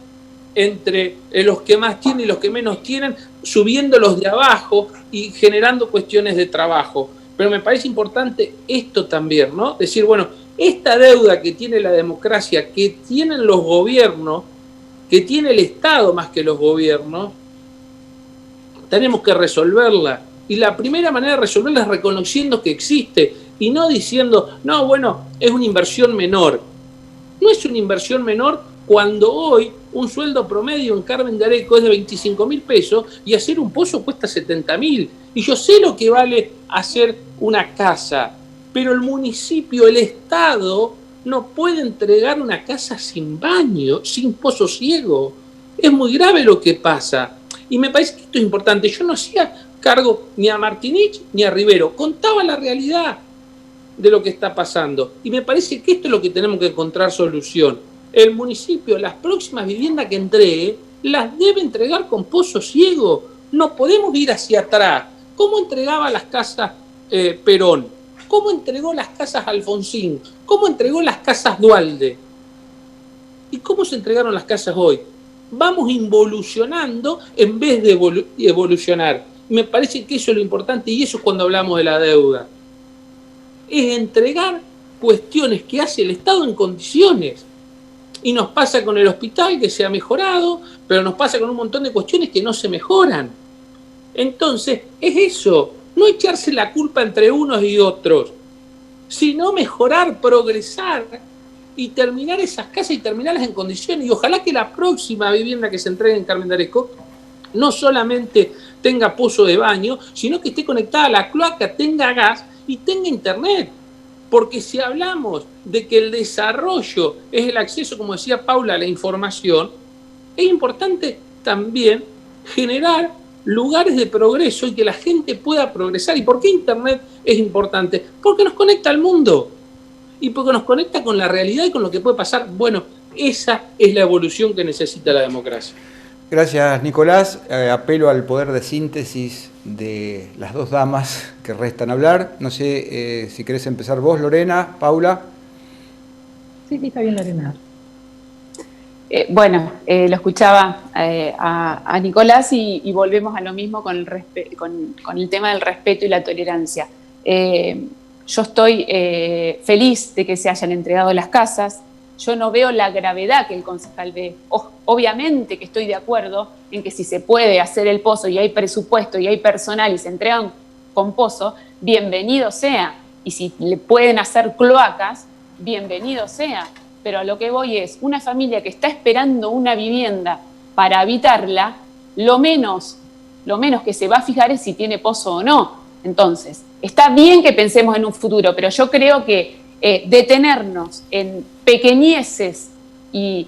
entre los que más tienen y los que menos tienen, subiendo los de abajo y generando cuestiones de trabajo. Pero me parece importante esto también, ¿no? Decir, bueno, esta deuda que tiene la democracia, que tienen los gobiernos, que tiene el Estado más que los gobiernos, tenemos que resolverla. Y la primera manera de resolverla es reconociendo que existe y no diciendo, no, bueno, es una inversión menor. No es una una inversión menor cuando hoy un sueldo promedio en Carmen de Areco es de 25.000 pesos y hacer un pozo cuesta 70.000? Y yo sé lo que vale hacer una casa, pero el municipio, el Estado, no puede entregar una casa sin baño, sin pozo ciego. Es muy grave lo que pasa. Y me parece que esto es importante. Yo no hacía cargo ni a Martinich ni a Rivero. Contaba la realidad de lo que está pasando. Y me parece que esto es lo que tenemos que encontrar solución. El municipio, las próximas viviendas que entregue, las debe entregar con pozo ciego. No podemos ir hacia atrás. ¿Cómo entregaba las casas Perón? ¿Cómo entregó las casas Alfonsín? ¿Cómo entregó las casas Duhalde? ¿Y cómo se entregaron las casas hoy? Vamos involucionando en vez de evolucionar. Me parece que eso es lo importante, y eso es cuando hablamos de la deuda. Es entregar cuestiones que hace el Estado en condiciones. Y nos pasa con el hospital, que se ha mejorado, pero nos pasa con un montón de cuestiones que no se mejoran. Entonces, es eso, no echarse la culpa entre unos y otros, sino mejorar, progresar y terminar esas casas y terminarlas en condiciones. Y ojalá que la próxima vivienda que se entregue en Carmen de Areco no solamente tenga pozo de baño, sino que esté conectada a la cloaca, tenga gas y tenga internet. Porque si hablamos de que el desarrollo es el acceso, como decía Paula, a la información, es importante también generar lugares de progreso y que la gente pueda progresar. ¿Y por qué Internet es importante? Porque nos conecta al mundo y porque nos conecta con la realidad y con lo que puede pasar. Bueno, esa es la evolución que necesita la democracia. Gracias, Nicolás. Apelo al poder de síntesis de las dos damas que restan hablar. No sé si querés empezar vos, Lorena, Paula. Sí, está bien, Lorena. Lo escuchaba a Nicolás y volvemos a lo mismo con el tema del respeto y la tolerancia. Yo estoy feliz de que se hayan entregado las casas. Yo no veo la gravedad que el concejal ve. Obviamente que estoy de acuerdo en que si se puede hacer el pozo y hay presupuesto y hay personal y se entregan con pozo, bienvenido sea. Y si le pueden hacer cloacas, bienvenido sea. Pero a lo que voy es, una familia que está esperando una vivienda para habitarla, lo menos que se va a fijar es si tiene pozo o no. Entonces, está bien que pensemos en un futuro, pero yo creo que detenernos en pequeñeces y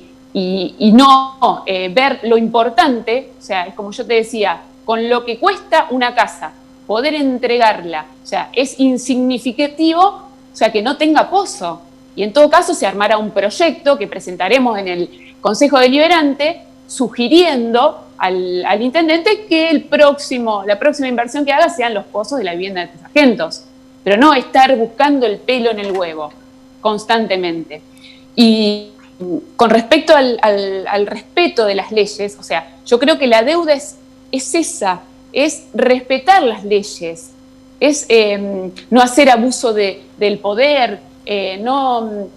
no ver lo importante, o sea, es como yo te decía, con lo que cuesta una casa, poder entregarla, o sea, es insignificativo, o sea, que no tenga pozo. Y en todo caso se armará un proyecto que presentaremos en el Consejo Deliberante sugiriendo al intendente que la próxima inversión que haga sean los pozos de la vivienda de Tres Sargentos, pero no estar buscando el pelo en el huevo constantemente. Y con respecto al respeto de las leyes, o sea, yo creo que la deuda es esa, es respetar las leyes, es no hacer abuso del poder, no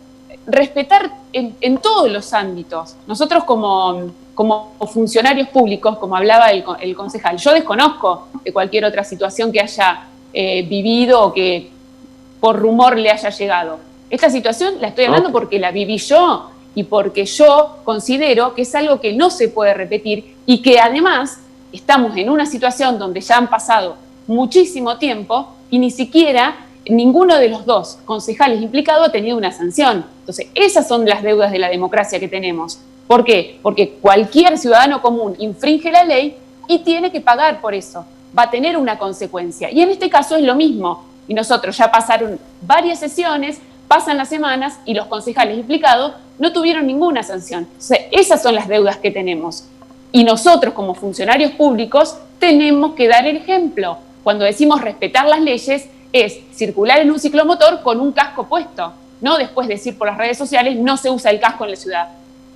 respetar en todos los ámbitos. Nosotros como funcionarios públicos, como hablaba el concejal, yo desconozco de cualquier otra situación que haya vivido o que por rumor le haya llegado. Esta situación la estoy hablando porque la viví yo y porque yo considero que es algo que no se puede repetir y que además estamos en una situación donde ya han pasado muchísimo tiempo y ni siquiera ninguno de los dos concejales implicados ha tenido una sanción. Entonces, esas son las deudas de la democracia que tenemos. ¿Por qué? Porque cualquier ciudadano común infringe la ley y tiene que pagar por eso. Va a tener una consecuencia. Y en este caso es lo mismo. Y nosotros ya pasaron varias sesiones, pasan las semanas y los concejales implicados no tuvieron ninguna sanción. Entonces, esas son las deudas que tenemos. Y nosotros como funcionarios públicos tenemos que dar el ejemplo. Cuando decimos respetar las leyes, es circular en un ciclomotor con un casco puesto, no después decir por las redes sociales no se usa el casco en la ciudad.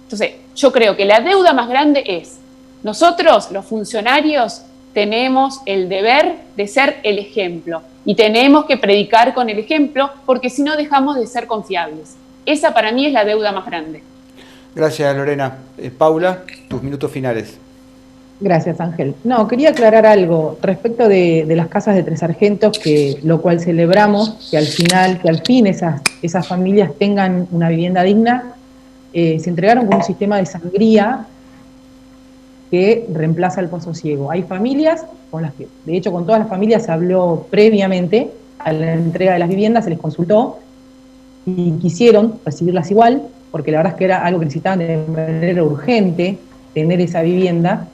Entonces, yo creo que la deuda más grande es, nosotros, los funcionarios, tenemos el deber de ser el ejemplo y tenemos que predicar con el ejemplo porque si no dejamos de ser confiables. Esa para mí es la deuda más grande. Gracias, Lorena. Paula, tus minutos finales. Gracias, Ángel. No, quería aclarar algo respecto de las casas de Tres Sargentos, lo cual celebramos, que al fin esas familias tengan una vivienda digna. se entregaron con un sistema de sangría que reemplaza el pozo ciego. Hay familias con las que, de hecho, con todas las familias se habló previamente a la entrega de las viviendas, se les consultó y quisieron recibirlas igual, porque la verdad es que era algo que necesitaban de manera urgente, tener esa vivienda.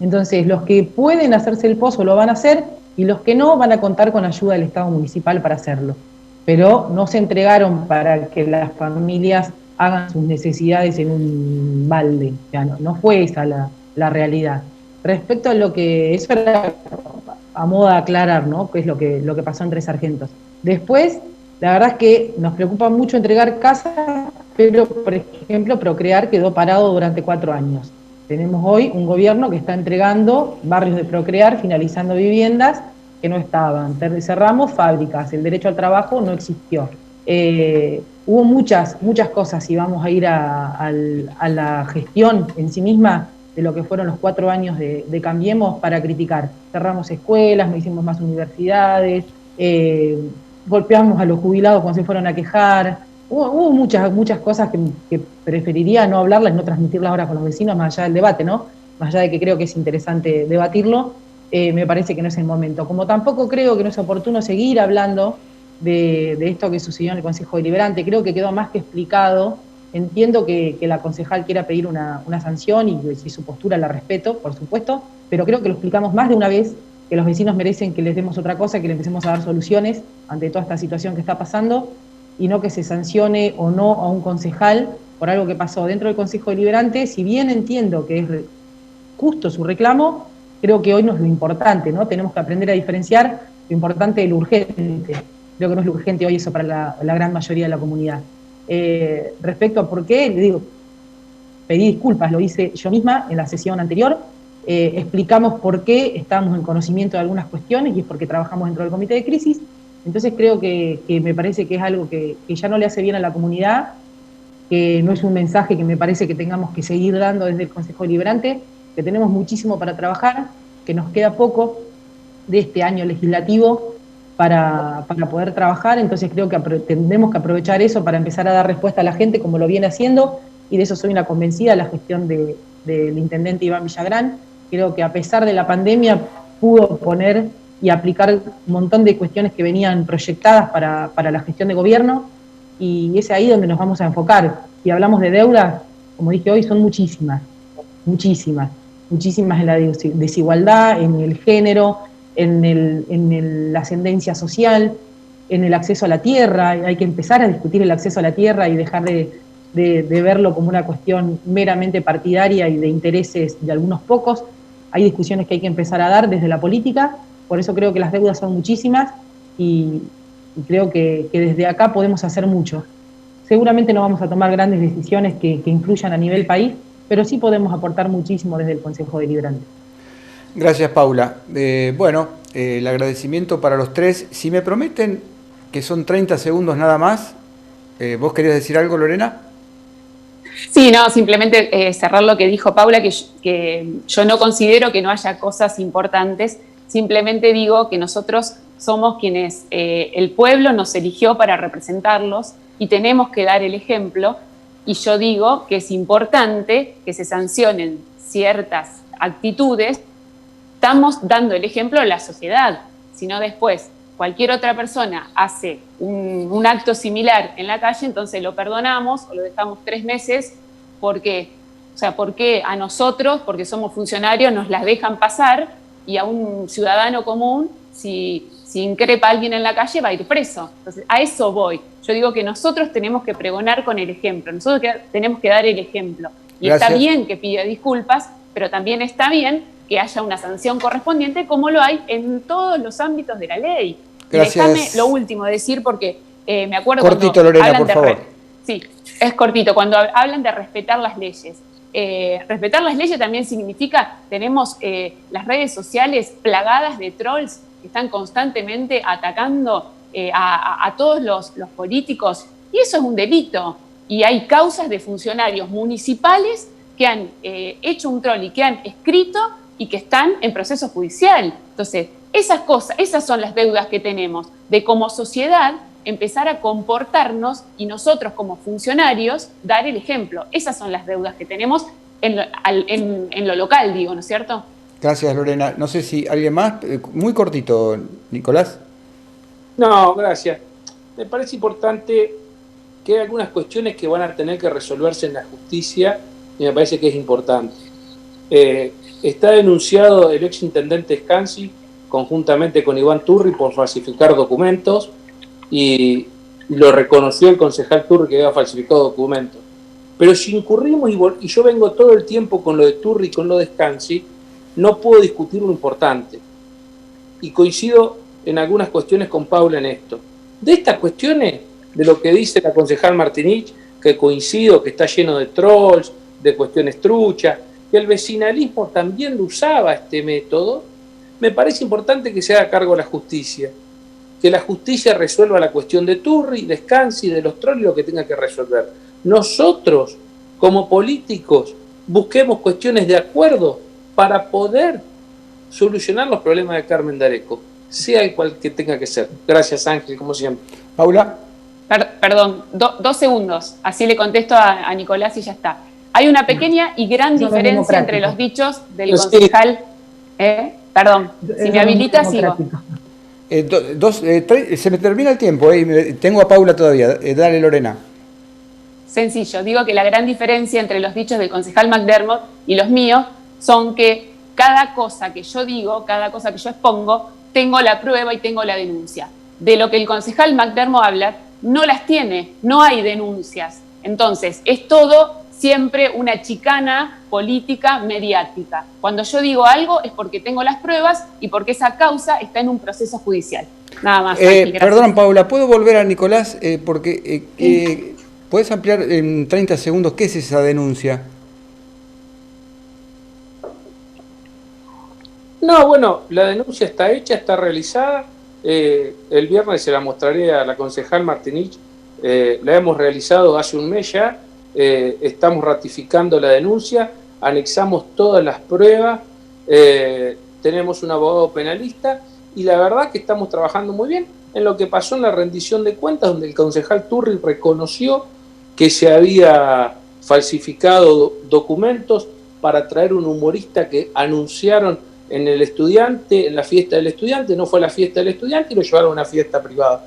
Entonces, los que pueden hacerse el pozo lo van a hacer, y los que no van a contar con ayuda del Estado municipal para hacerlo. Pero no se entregaron para que las familias hagan sus necesidades en un balde. O sea, no fue esa la realidad. Respecto a lo que, eso era a modo de aclarar, ¿no? Que es lo que pasó en Tres Sargentos. Después, la verdad es que nos preocupa mucho entregar casas, pero, por ejemplo, Procrear quedó parado durante 4 años. Tenemos hoy un gobierno que está entregando barrios de Procrear, finalizando viviendas que no estaban. Cerramos fábricas, el derecho al trabajo no existió. Hubo muchas cosas, y vamos a ir a la gestión en sí misma de lo que fueron los 4 años de Cambiemos, para criticar. Cerramos escuelas, no hicimos más universidades, golpeamos a los jubilados cuando se fueron a quejar. Hubo muchas cosas que preferiría no hablarlas, no transmitirlas ahora con los vecinos, más allá del debate, ¿no? Más allá de que creo que es interesante debatirlo, me parece que no es el momento. Como tampoco creo que no es oportuno seguir hablando de esto que sucedió en el Consejo Deliberante. Creo que quedó más que explicado. Entiendo que la concejal quiera pedir una sanción, y si su postura la respeto, por supuesto, pero creo que lo explicamos más de una vez, que los vecinos merecen que les demos otra cosa, que le empecemos a dar soluciones ante toda esta situación que está pasando, y no que se sancione o no a un concejal por algo que pasó dentro del Consejo Deliberante. Si bien entiendo que es justo su reclamo, creo que hoy no es lo importante, ¿no? Tenemos que aprender a diferenciar lo importante de lo urgente. Creo que no es lo urgente hoy eso para la gran mayoría de la comunidad. Respecto a por qué, le digo, pedí disculpas, lo hice yo misma en la sesión anterior, explicamos por qué estábamos en conocimiento de algunas cuestiones, y es porque trabajamos dentro del comité de crisis. Entonces creo que me parece que es algo que ya no le hace bien a la comunidad, que no es un mensaje que me parece que tengamos que seguir dando desde el Consejo Deliberante, que tenemos muchísimo para trabajar, que nos queda poco de este año legislativo para poder trabajar. Entonces creo que tendremos que aprovechar eso para empezar a dar respuesta a la gente, como lo viene haciendo, y de eso soy una convencida, la gestión del intendente Iván Villagrán. Creo que a pesar de la pandemia pudo poner y aplicar un montón de cuestiones que venían proyectadas para la gestión de gobierno, y es ahí donde nos vamos a enfocar. Si hablamos de deuda, como dije hoy, son muchísimas en la desigualdad, en el género, en la ascendencia social, en el acceso a la tierra. Hay que empezar a discutir el acceso a la tierra y dejar de verlo como una cuestión meramente partidaria y de intereses de algunos pocos. Hay discusiones que hay que empezar a dar desde la política. Por eso creo que las deudas son muchísimas, y creo que desde acá podemos hacer mucho. Seguramente no vamos a tomar grandes decisiones que influyan a nivel país, pero sí podemos aportar muchísimo desde el Consejo Deliberante. Gracias, Paula. El agradecimiento para los tres. Si me prometen que son 30 segundos nada más, ¿vos querías decir algo, Lorena? Sí, no, simplemente cerrar lo que dijo Paula, que yo no considero que no haya cosas importantes, simplemente digo que nosotros somos quienes el pueblo nos eligió para representarlos, y tenemos que dar el ejemplo, y yo digo que es importante que se sancionen ciertas actitudes. Estamos dando el ejemplo a la sociedad, si no después cualquier otra persona hace un acto similar en la calle, entonces lo perdonamos o lo dejamos 3 meses. ¿Por qué? O sea, ¿por qué a nosotros, porque somos funcionarios, nos las dejan pasar, y a un ciudadano común, si increpa a alguien en la calle, va a ir preso? Entonces, a eso voy. Yo digo que nosotros tenemos que pregonar con el ejemplo, nosotros tenemos que dar el ejemplo. Y Gracias. Está bien que pida disculpas, pero también está bien que haya una sanción correspondiente, como lo hay en todos los ámbitos de la ley. Gracias. Déjame lo último decir, porque me acuerdo cortito, cuando Lorena, hablan por favor. Sí, es cortito. Cuando hablan de respetar las leyes. Respetar las leyes también significa, tenemos las redes sociales plagadas de trolls que están constantemente atacando a todos los políticos, y eso es un delito. Y hay causas de funcionarios municipales que han hecho un troll y que han escrito y que están en proceso judicial. Entonces, esas cosas, esas son las deudas que tenemos, de como sociedad empezar a comportarnos y nosotros como funcionarios dar el ejemplo. Esas son las deudas que tenemos en lo local, digo, ¿no es cierto? Gracias, Lorena. No sé si alguien más, muy cortito, Nicolás. No, gracias. Me parece importante que hay algunas cuestiones que van a tener que resolverse en la justicia y me parece que es importante. Está denunciado el exintendente Scansi conjuntamente con Iván Turri por falsificar documentos y lo reconoció el concejal Turri que había falsificado documentos. Pero si incurrimos, y yo vengo todo el tiempo con lo de Turri y con lo de Scansi, no puedo discutir lo importante. Y coincido en algunas cuestiones con Paula en esto. De estas cuestiones, de lo que dice la concejal Martinich, que coincido que está lleno de trolls, de cuestiones truchas, que el vecinalismo también lo usaba este método, me parece importante que se haga cargo la justicia. Que la justicia resuelva la cuestión de Turri, de Scansi, de los trolls y lo que tenga que resolver. Nosotros, como políticos, busquemos cuestiones de acuerdo para poder solucionar los problemas de Carmen D'Areco, sea el cual que tenga que ser. Gracias, Ángel, como siempre. Paula. Perdón, 2 segundos, así le contesto a Nicolás y ya está. Hay una pequeña y gran diferencia entre los dichos del concejal. Perdón, si me habilita, sigo. Se me termina el tiempo, tengo a Paula todavía. Dale, Lorena. Sencillo, digo que la gran diferencia entre los dichos del concejal McDermott y los míos son que cada cosa que yo digo, cada cosa que yo expongo, tengo la prueba y tengo la denuncia. De lo que el concejal McDermott habla, no las tiene, no hay denuncias. Entonces, es todo siempre una chicana política mediática. Cuando yo digo algo es porque tengo las pruebas y porque esa causa está en un proceso judicial. Nada más. Perdón, Paula, ¿puedo volver a Nicolás? Porque ¿puedes ampliar en 30 segundos qué es esa denuncia? No, bueno, la denuncia está hecha, está realizada. El viernes se la mostraré a la concejal Martinich. La hemos realizado hace un mes ya. Estamos ratificando la denuncia, anexamos todas las pruebas, tenemos un abogado penalista y la verdad que estamos trabajando muy bien en lo que pasó en la rendición de cuentas, donde el concejal Turri reconoció que se había falsificado documentos para traer un humorista que anunciaron en el Estudiante, en la fiesta del Estudiante. No fue la fiesta del Estudiante y lo llevaron a una fiesta privada.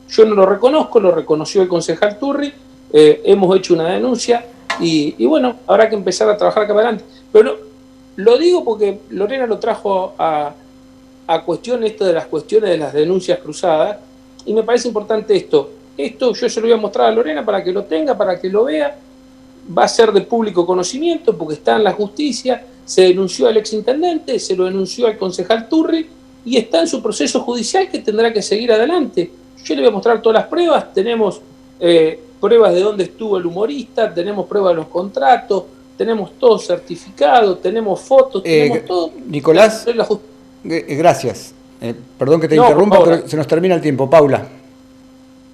Yo no lo reconozco, lo reconoció el concejal Turri. Hemos hecho una denuncia y bueno, habrá que empezar a trabajar acá para adelante. Pero lo digo porque Lorena lo trajo a cuestión esto de las cuestiones de las denuncias cruzadas y me parece importante esto. Esto yo se lo voy a mostrar a Lorena para que lo tenga, para que lo vea. Va a ser de público conocimiento porque está en la justicia. Se denunció al exintendente, se lo denunció al concejal Turri y está en su proceso judicial que tendrá que seguir adelante. Yo le voy a mostrar todas las pruebas. Tenemos pruebas de dónde estuvo el humorista, tenemos pruebas de los contratos, tenemos todo certificado, tenemos fotos, tenemos todo. Nicolás, gracias. Perdón que te interrumpa, pero se nos termina el tiempo. Paula.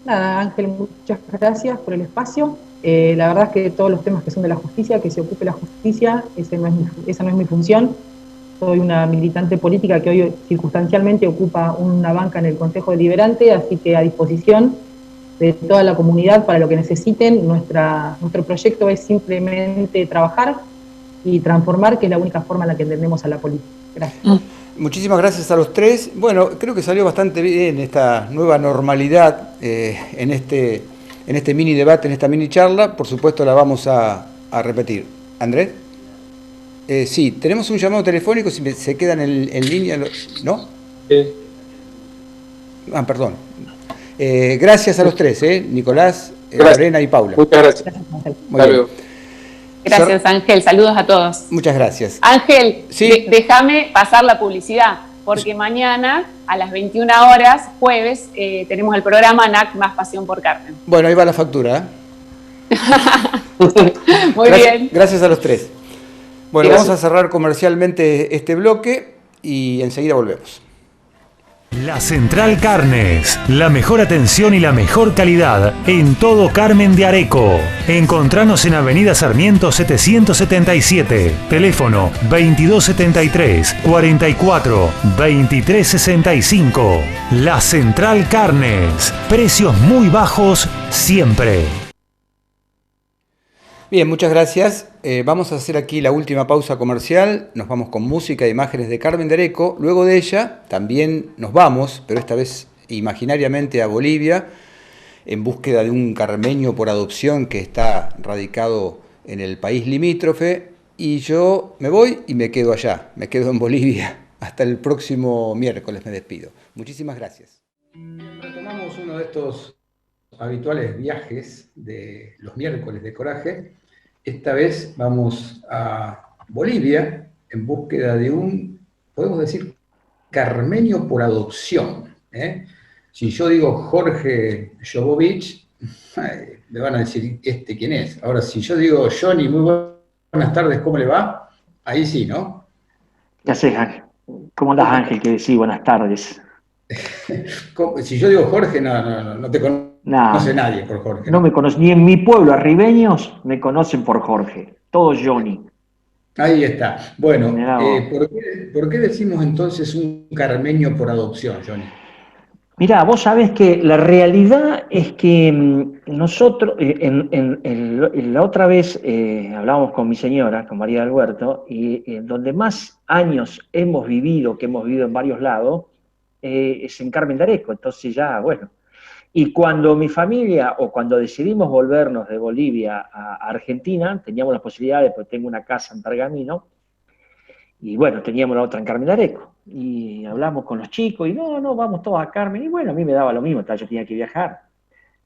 Nada, Ángel, muchas gracias por el espacio. La verdad es que todos los temas que son de la justicia, que se ocupe la justicia, esa no es mi función. Soy una militante política que hoy circunstancialmente ocupa una banca en el Consejo Deliberante, así que a disposición de toda la comunidad para lo que necesiten. Nuestro proyecto es simplemente trabajar y transformar, que es la única forma en la que entendemos a la política. Gracias. Muchísimas gracias a los tres. Bueno, creo que salió bastante bien esta nueva normalidad en este mini debate, en esta mini charla. Por supuesto la vamos a repetir. ¿Andrés? Sí, tenemos un llamado telefónico, si se quedan en línea, ¿no? Sí. Perdón. Gracias a los tres, Nicolás, Lorena y Paula. Muchas gracias. Muy bien. Gracias, Ángel. Saludos a todos. Muchas gracias. Ángel, ¿sí? Déjame pasar la publicidad, porque mañana a las 21 horas, jueves, tenemos el programa NAC Más Pasión por Carmen. Bueno, ahí va la factura. Muy bien. Gracias a los tres. Bueno, Gracias. vamos a cerrar comercialmente este bloque y enseguida volvemos. La Central Carnes, la mejor atención y la mejor calidad en todo Carmen de Areco. Encontranos en Avenida Sarmiento 777, teléfono 2273 44 2365. La Central Carnes, precios muy bajos siempre. Bien, muchas gracias. Vamos a hacer aquí la última pausa comercial. Nos vamos con música e imágenes de Carmen de Areco. Luego de ella también nos vamos, pero esta vez imaginariamente a Bolivia, en búsqueda de un carmeño por adopción que está radicado en el país limítrofe. Y yo me voy y me quedo allá, me quedo en Bolivia. Hasta el próximo miércoles me despido. Muchísimas gracias. Retomamos uno de estos habituales viajes de los miércoles de Coraje. Esta vez vamos a Bolivia en búsqueda de un, podemos decir, carmeño por adopción. Si yo digo Jorge Jovovich, me van a decir, ¿este quién es? Ahora, si yo digo Johnny, muy buenas tardes, ¿cómo le va? Ahí sí, ¿no? ¿Qué haces, Ángel? ¿Cómo andás, Ángel? Que decís buenas tardes. Si yo digo Jorge, no te conoce nadie por Jorge. No me conoce, ni en mi pueblo, arribeños, me conocen por Jorge. Todo Johnny. Ahí está. Bueno, ¿por qué decimos entonces un carmeño por adopción, Johnny? Mirá, vos sabés que la realidad es que nosotros, la otra vez hablábamos con mi señora, con María del Huerto, y donde más años hemos vivido, que hemos vivido en varios lados, es en Carmen de Areco. Entonces ya, bueno. Y cuando mi familia, o cuando decidimos volvernos de Bolivia a Argentina, teníamos la posibilidad de, pues tengo una casa en Pergamino, y bueno, teníamos la otra en Carmen de Areco. Y hablamos con los chicos, y no, vamos todos a Carmen. Y bueno, a mí me daba lo mismo, yo tenía que viajar.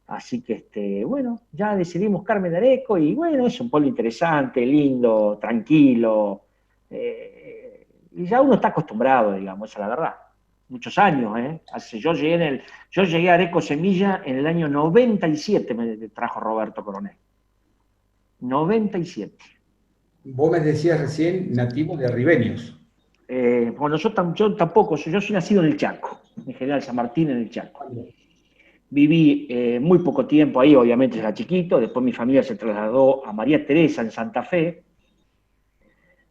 Así que, bueno, ya decidimos Carmen de Areco, y bueno, es un pueblo interesante, lindo, tranquilo. Y ya uno está acostumbrado, digamos, esa es la verdad. Muchos años, yo llegué a Areco Semilla en el año 97, me trajo Roberto Coronel. 97. Vos me decías recién nativo de Arribeños. Bueno, yo tampoco, yo soy nacido en el Chaco, en General San Martín, en el Chaco. Viví muy poco tiempo ahí, obviamente era chiquito, después mi familia se trasladó a María Teresa en Santa Fe.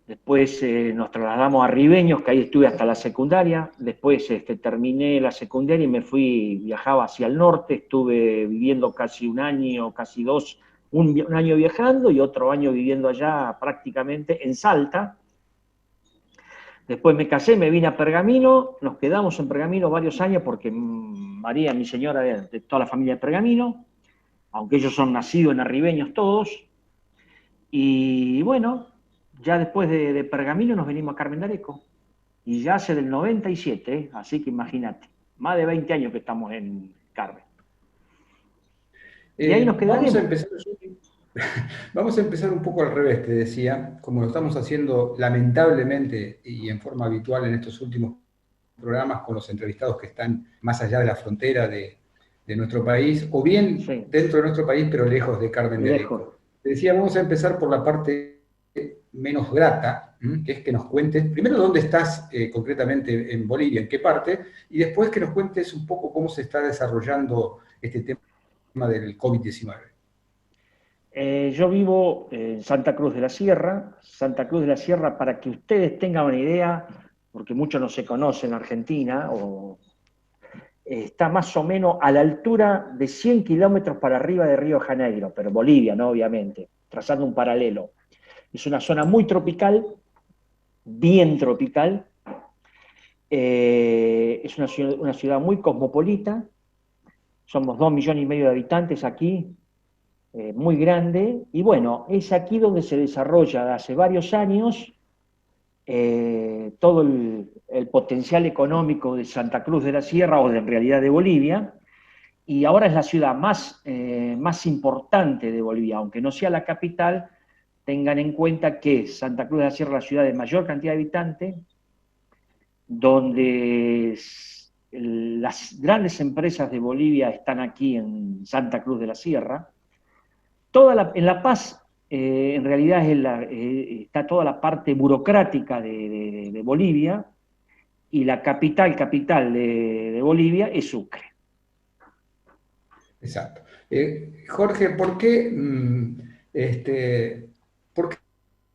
Después nos trasladamos a Ribeños, que ahí estuve hasta la secundaria. Después terminé la secundaria y viajaba hacia el norte. Estuve viviendo casi un año, casi dos, un año viajando y otro año viviendo allá prácticamente en Salta. Después me casé, me vine a Pergamino, nos quedamos en Pergamino varios años porque María, mi señora, de toda la familia de Pergamino, aunque ellos son nacidos en Arribeños todos. Y bueno, ya después de Pergamino nos venimos a Carmen de Areco, y ya hace del 97, así que imagínate, más de 20 años que estamos en Carmen. Y ahí nos quedaremos. Vamos a empezar un poco al revés, te decía, como lo estamos haciendo lamentablemente y en forma habitual en estos últimos programas con los entrevistados que están más allá de la frontera de nuestro país, o bien sí, dentro de nuestro país, pero lejos de Carmen de Areco. Te decía, vamos a empezar por la parte menos grata, que es que nos cuentes, primero dónde estás concretamente en Bolivia, en qué parte, y después que nos cuentes un poco cómo se está desarrollando este tema del COVID-19. Yo vivo en Santa Cruz de la Sierra. Santa Cruz de la Sierra, para que ustedes tengan una idea, porque muchos no se conocen en Argentina, está más o menos a la altura de 100 kilómetros para arriba de Río de Janeiro, pero Bolivia, ¿no? Obviamente, trazando un paralelo. Es una zona muy tropical, bien tropical. Es una ciudad muy cosmopolita. Somos 2,5 millones de habitantes aquí, muy grande. Y bueno, es aquí donde se desarrolla hace varios años todo el potencial económico de Santa Cruz de la Sierra, o en realidad de Bolivia. Y ahora es la ciudad más importante de Bolivia, aunque no sea la capital. Tengan en cuenta que Santa Cruz de la Sierra es la ciudad de mayor cantidad de habitantes, donde las grandes empresas de Bolivia están aquí en Santa Cruz de la Sierra. En La Paz, en realidad está toda la parte burocrática de Bolivia, y la capital de Bolivia es Sucre. Exacto. Jorge, ¿por qué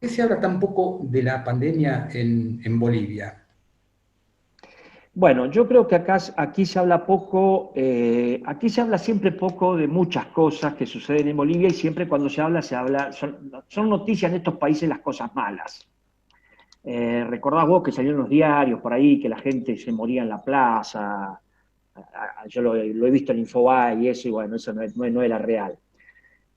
se habla tan poco de la pandemia en Bolivia? Bueno, yo creo que aquí se habla poco, aquí se habla siempre poco de muchas cosas que suceden en Bolivia y siempre cuando se habla, son noticias en estos países las cosas malas. Recordás vos que salieron los diarios por ahí, que la gente se moría en la plaza, yo lo he visto en Infobae y eso, y bueno, eso no era real.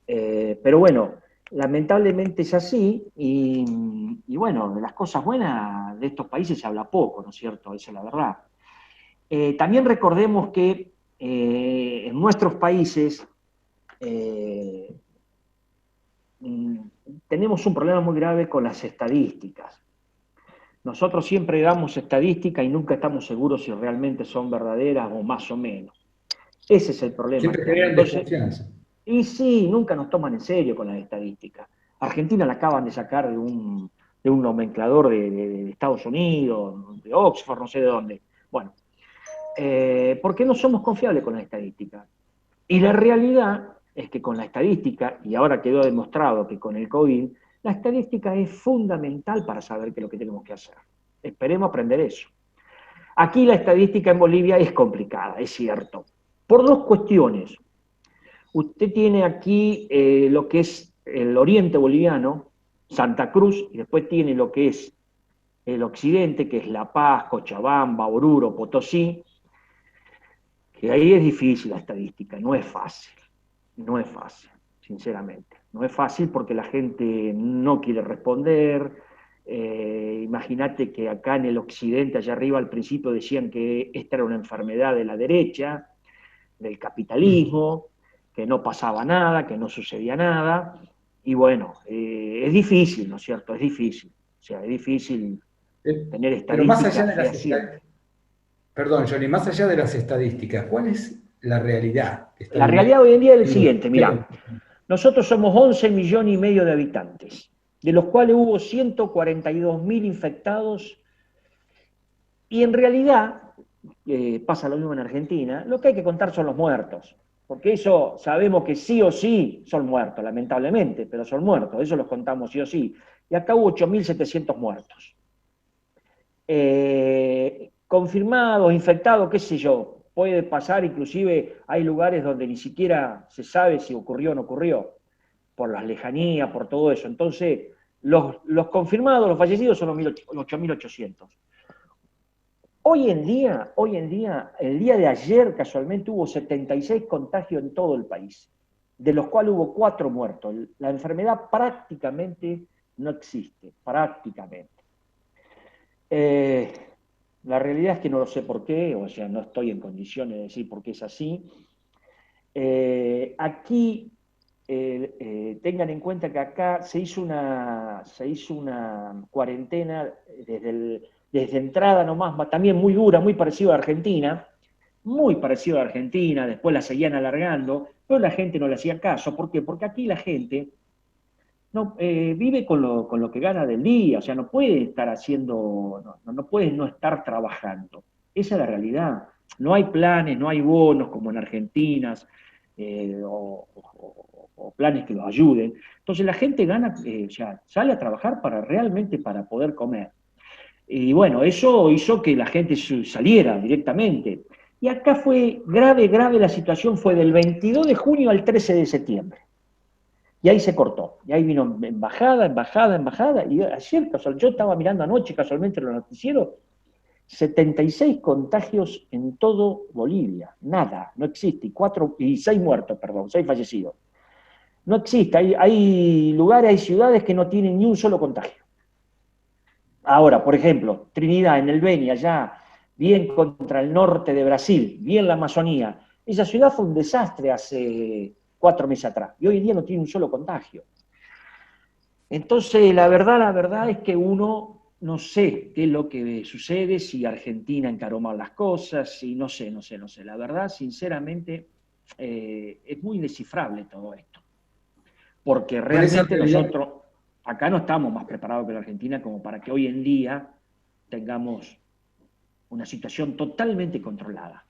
Pero bueno, lamentablemente es así, y bueno, de las cosas buenas de estos países se habla poco, ¿no es cierto? Esa es la verdad. También recordemos que en nuestros países eh, tenemos un problema muy grave con las estadísticas. Nosotros siempre damos estadísticas y nunca estamos seguros si realmente son verdaderas o más o menos. Ese es el problema. Siempre generan desconfianza. Y sí, nunca nos toman en serio con las estadísticas. Argentina la acaban de sacar de un nomenclador de Estados Unidos, de Oxford, no sé de dónde. Bueno, ¿por qué no somos confiables con las estadísticas? Y la realidad es que con la estadística, y ahora quedó demostrado que con el COVID, la estadística es fundamental para saber qué es lo que tenemos que hacer. Esperemos aprender eso. Aquí la estadística en Bolivia es complicada, es cierto, por dos cuestiones. Usted tiene aquí lo que es el oriente boliviano, Santa Cruz, y después tiene lo que es el occidente, que es La Paz, Cochabamba, Oruro, Potosí, que ahí es difícil la estadística, no es fácil, sinceramente. No es fácil porque la gente no quiere responder. Imagínate que acá en el occidente, allá arriba al principio decían que esta era una enfermedad de la derecha, del capitalismo, que no pasaba nada, que no sucedía nada, y bueno, es difícil, ¿no es cierto? Es difícil, o sea, es difícil tener Pero más allá estadísticas de las fehacientes. Perdón, Johnny, más allá de las estadísticas, ¿cuál es la realidad que La están realidad hoy en día es el viviendo siguiente, mirá, ustedes? nosotros somos 11 millones y medio de habitantes, de los cuales hubo 142.000 infectados, y en realidad, pasa lo mismo en Argentina, lo que hay que contar son los muertos, porque eso sabemos que sí o sí son muertos, lamentablemente, pero son muertos, eso los contamos sí o sí, y acá hubo 8.700 muertos. Confirmados, infectados, qué sé yo, puede pasar, inclusive hay lugares donde ni siquiera se sabe si ocurrió o no ocurrió, por las lejanías, por todo eso. Entonces, los confirmados, los fallecidos son los 8.800. Hoy en día, el día de ayer casualmente hubo 76 contagios en todo el país, de los cuales hubo 4 muertos. La enfermedad prácticamente no existe, prácticamente. La realidad es que no lo sé por qué, o sea, no estoy en condiciones de decir por qué es así. Aquí, tengan en cuenta que acá se hizo una cuarentena desde entrada nomás, también muy dura, muy parecido a Argentina, después la seguían alargando, pero la gente no le hacía caso. ¿Por qué? Porque aquí la gente no, vive con lo que gana del día, o sea, no puede estar haciendo, no puede no estar trabajando. Esa es la realidad. No hay planes, no hay bonos como en Argentina, o planes que los ayuden. Entonces la gente gana, o sea, sale a trabajar realmente para poder comer. Y bueno, eso hizo que la gente saliera directamente. Y acá fue grave la situación, fue del 22 de junio al 13 de septiembre. Y ahí se cortó. Y ahí vino embajada. Y ayer, yo estaba mirando anoche casualmente los noticieros, 76 contagios en todo Bolivia. Nada, no existe. Y 6 muertos, perdón, 6 fallecidos. No existe. Hay lugares, hay ciudades que no tienen ni un solo contagio. Ahora, por ejemplo, Trinidad, en el Beni, allá, bien contra el norte de Brasil, bien la Amazonía. Esa ciudad fue un desastre hace 4 meses atrás, y hoy en día no tiene un solo contagio. Entonces, la verdad es que uno no sé qué es lo que sucede, si Argentina encaró mal las cosas, si no sé. La verdad, sinceramente, es muy indescifrable todo esto. Porque realmente nosotros acá no estamos más preparados que la Argentina como para que hoy en día tengamos una situación totalmente controlada.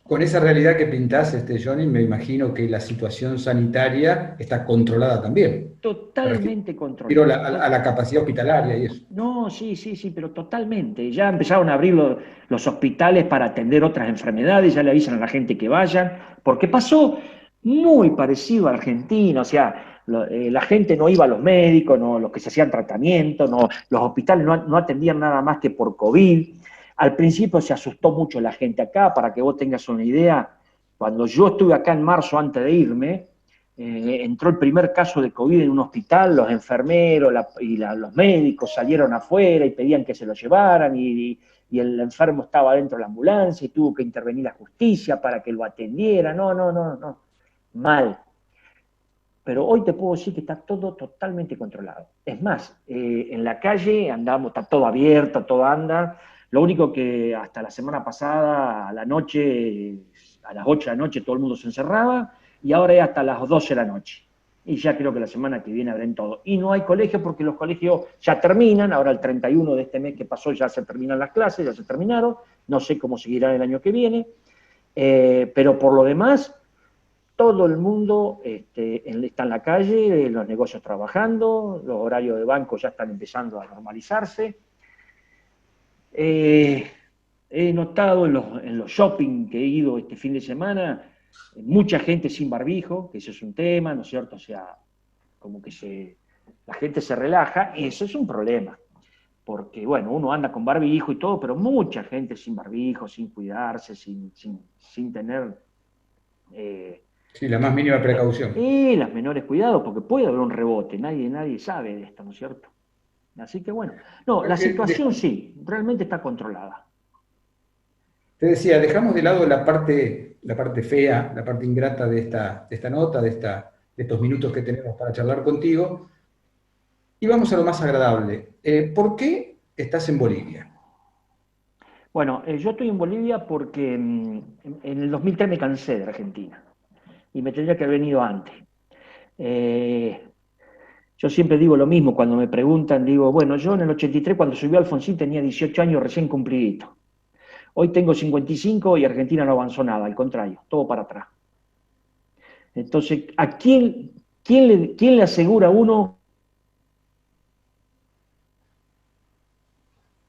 Con esa realidad que pintás, Johnny, me imagino que la situación sanitaria está controlada también. Totalmente Pero controlada. a la capacidad hospitalaria y eso. No, sí, pero totalmente. Ya empezaron a abrir los hospitales para atender otras enfermedades, ya le avisan a la gente que vayan, porque pasó muy parecido a Argentina, o sea, la gente no iba a los médicos, no, los que se hacían tratamiento, no, los hospitales no atendían nada más que por COVID. Al principio se asustó mucho la gente acá, para que vos tengas una idea, cuando yo estuve acá en marzo antes de irme, entró el primer caso de COVID en un hospital, los enfermeros los médicos salieron afuera y pedían que se lo llevaran y el enfermo estaba dentro de la ambulancia y tuvo que intervenir la justicia para que lo atendiera. No, mal. Pero hoy te puedo decir que está todo totalmente controlado. Es más, en la calle andamos, está todo abierto, todo anda. Lo único que hasta la semana pasada, a la noche, a las 8 de la noche, todo el mundo se encerraba, y ahora es hasta las 12 de la noche. Y ya creo que la semana que viene abren todo. Y no hay colegio porque los colegios ya terminan, ahora el 31 de este mes que pasó ya se terminan las clases, ya se terminaron, no sé cómo seguirá el año que viene, pero por lo demás, todo el mundo está en la calle, los negocios trabajando, los horarios de banco ya están empezando a normalizarse. He notado en los shopping que he ido este fin de semana, mucha gente sin barbijo, que eso es un tema, ¿no es cierto? O sea, como que la gente se relaja, y eso es un problema, porque, bueno, uno anda con barbijo y todo, pero mucha gente sin barbijo, sin cuidarse, sin tener... sí, la más mínima precaución. Y los menores cuidados, porque puede haber un rebote, nadie sabe de esto, ¿no es cierto? Así que bueno, no, la situación sí, realmente está controlada. Te decía, dejamos de lado la parte fea, la parte ingrata de esta nota, de estos minutos que tenemos para charlar contigo, y vamos a lo más agradable. ¿Por qué estás en Bolivia? Bueno, yo estoy en Bolivia porque en el 2003 me cansé de Argentina y me tendría que haber venido antes. Yo siempre digo lo mismo cuando me preguntan, digo, bueno, yo en el 83 cuando subió Alfonsín tenía 18 años recién cumplidito. Hoy tengo 55 y Argentina no avanzó nada, al contrario, todo para atrás. Entonces, ¿a quién le asegura a uno?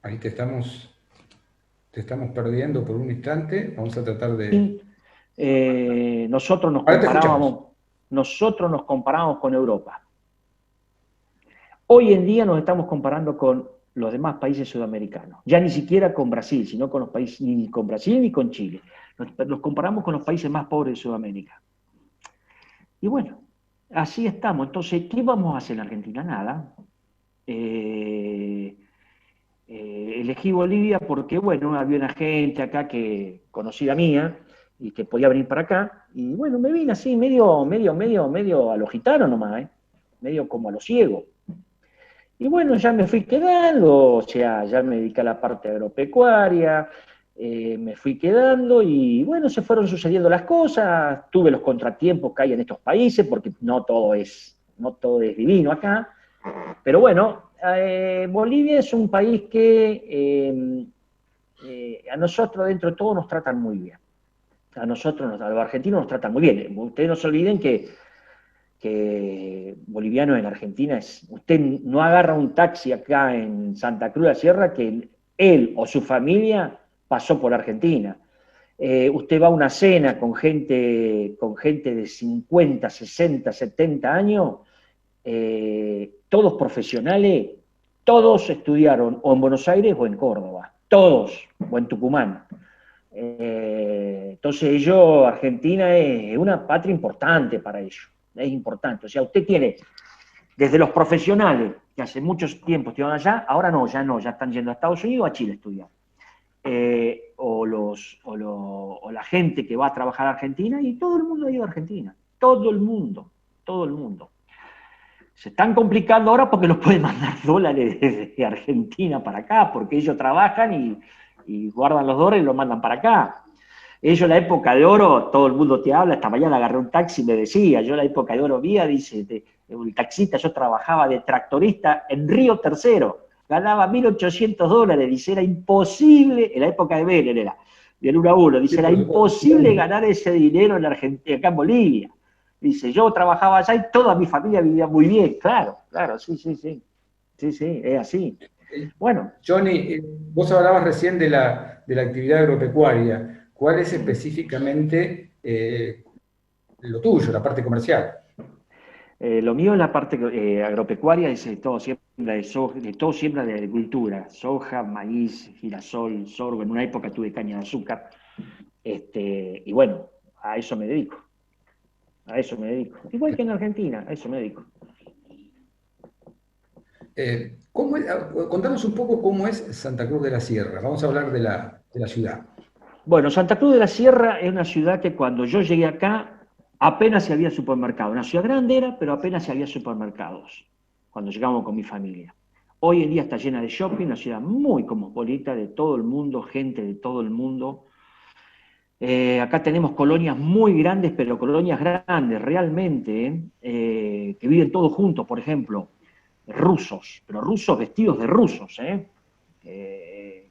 Ahí te estamos perdiendo por un instante, vamos a tratar de... Nosotros nos comparábamos con Europa. Hoy en día nos estamos comparando con los demás países sudamericanos, ya ni siquiera con Brasil, sino con los países, ni con Brasil ni con Chile. Nos comparamos con los países más pobres de Sudamérica. Y bueno, así estamos. Entonces, ¿qué vamos a hacer en Argentina? Nada. Elegí Bolivia porque, bueno, había una gente acá conocida mía y que podía venir para acá. Y bueno, me vine así, medio a lo gitano nomás, medio como a lo ciego. Y bueno, ya me fui quedando, o sea, ya me dediqué a la parte agropecuaria, me fui quedando y bueno, se fueron sucediendo las cosas, tuve los contratiempos que hay en estos países, porque no todo es divino acá, pero bueno, Bolivia es un país que a nosotros dentro de todo nos tratan muy bien, a los argentinos nos tratan muy bien. Ustedes no se olviden que boliviano en Argentina usted no agarra un taxi acá en Santa Cruz de la Sierra que él o su familia pasó por Argentina. Usted va a una cena con gente de 50, 60, 70 años, todos profesionales, todos estudiaron o en Buenos Aires o en Córdoba, todos, o en Tucumán. Entonces Argentina es una patria importante para ellos. Es importante, o sea, usted tiene desde los profesionales que hace mucho tiempo estudiaron allá, ahora ya están yendo a Estados Unidos o a Chile a estudiar, o la gente que va a trabajar a Argentina, y todo el mundo ha ido a Argentina, todo el mundo. Se están complicando ahora porque los pueden mandar dólares desde Argentina para acá, porque ellos trabajan y guardan los dólares y los mandan para acá. Ellos, la época de oro, todo el mundo te habla, esta mañana agarré un taxi y me decía, yo la época de oro mía, dice, el taxista, yo trabajaba de tractorista en Río Tercero, ganaba $1.800, dice, era imposible, en la época de Vélez era, del 1-1, dice, era imposible ganar ese dinero en Argentina, acá en Bolivia. Dice, yo trabajaba allá y toda mi familia vivía muy bien, claro, sí, es así. Bueno. Johnny, vos hablabas recién de la actividad agropecuaria. ¿Cuál es específicamente lo tuyo, la parte comercial? Lo mío es la parte agropecuaria, es todo siembra de soja, todo siembra de agricultura, soja, maíz, girasol, sorgo. En una época tuve caña de azúcar, y bueno, a eso me dedico. Igual que en Argentina, a eso me dedico. Contanos un poco cómo es Santa Cruz de la Sierra. Vamos a hablar de la ciudad. Bueno, Santa Cruz de la Sierra es una ciudad que cuando yo llegué acá apenas se había supermercado. Una ciudad grande era, pero apenas se había supermercados cuando llegamos con mi familia. Hoy en día está llena de shopping, una ciudad muy cosmopolita, de todo el mundo, gente de todo el mundo. Acá tenemos colonias muy grandes, pero colonias grandes realmente, que viven todos juntos, por ejemplo, rusos, pero rusos vestidos de rusos,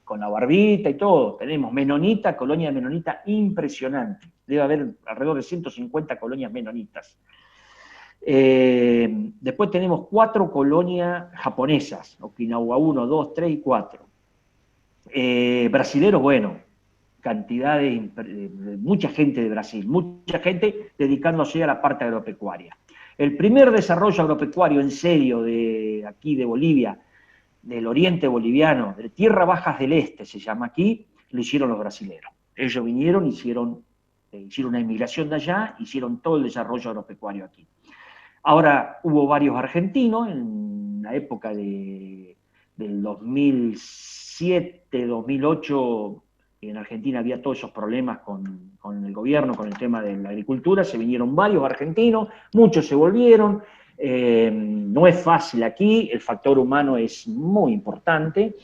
con la barbita y todo. Tenemos menonita, colonia de menonita impresionante. Debe haber alrededor de 150 colonias menonitas. Después tenemos 4 colonias japonesas, Okinawa 1, 2, 3 y 4. Brasileros, bueno, cantidad de mucha gente de Brasil, mucha gente dedicándose a la parte agropecuaria. El primer desarrollo agropecuario en serio de aquí de Bolivia, del oriente boliviano, de Tierras Bajas del Este se llama aquí, lo hicieron los brasileros. Ellos vinieron, hicieron una inmigración de allá, hicieron todo el desarrollo agropecuario aquí. Ahora hubo varios argentinos en la época del 2007, 2008, en Argentina había todos esos problemas con el gobierno, con el tema de la agricultura, se vinieron varios argentinos, muchos se volvieron. No es fácil aquí, el factor humano es muy importante.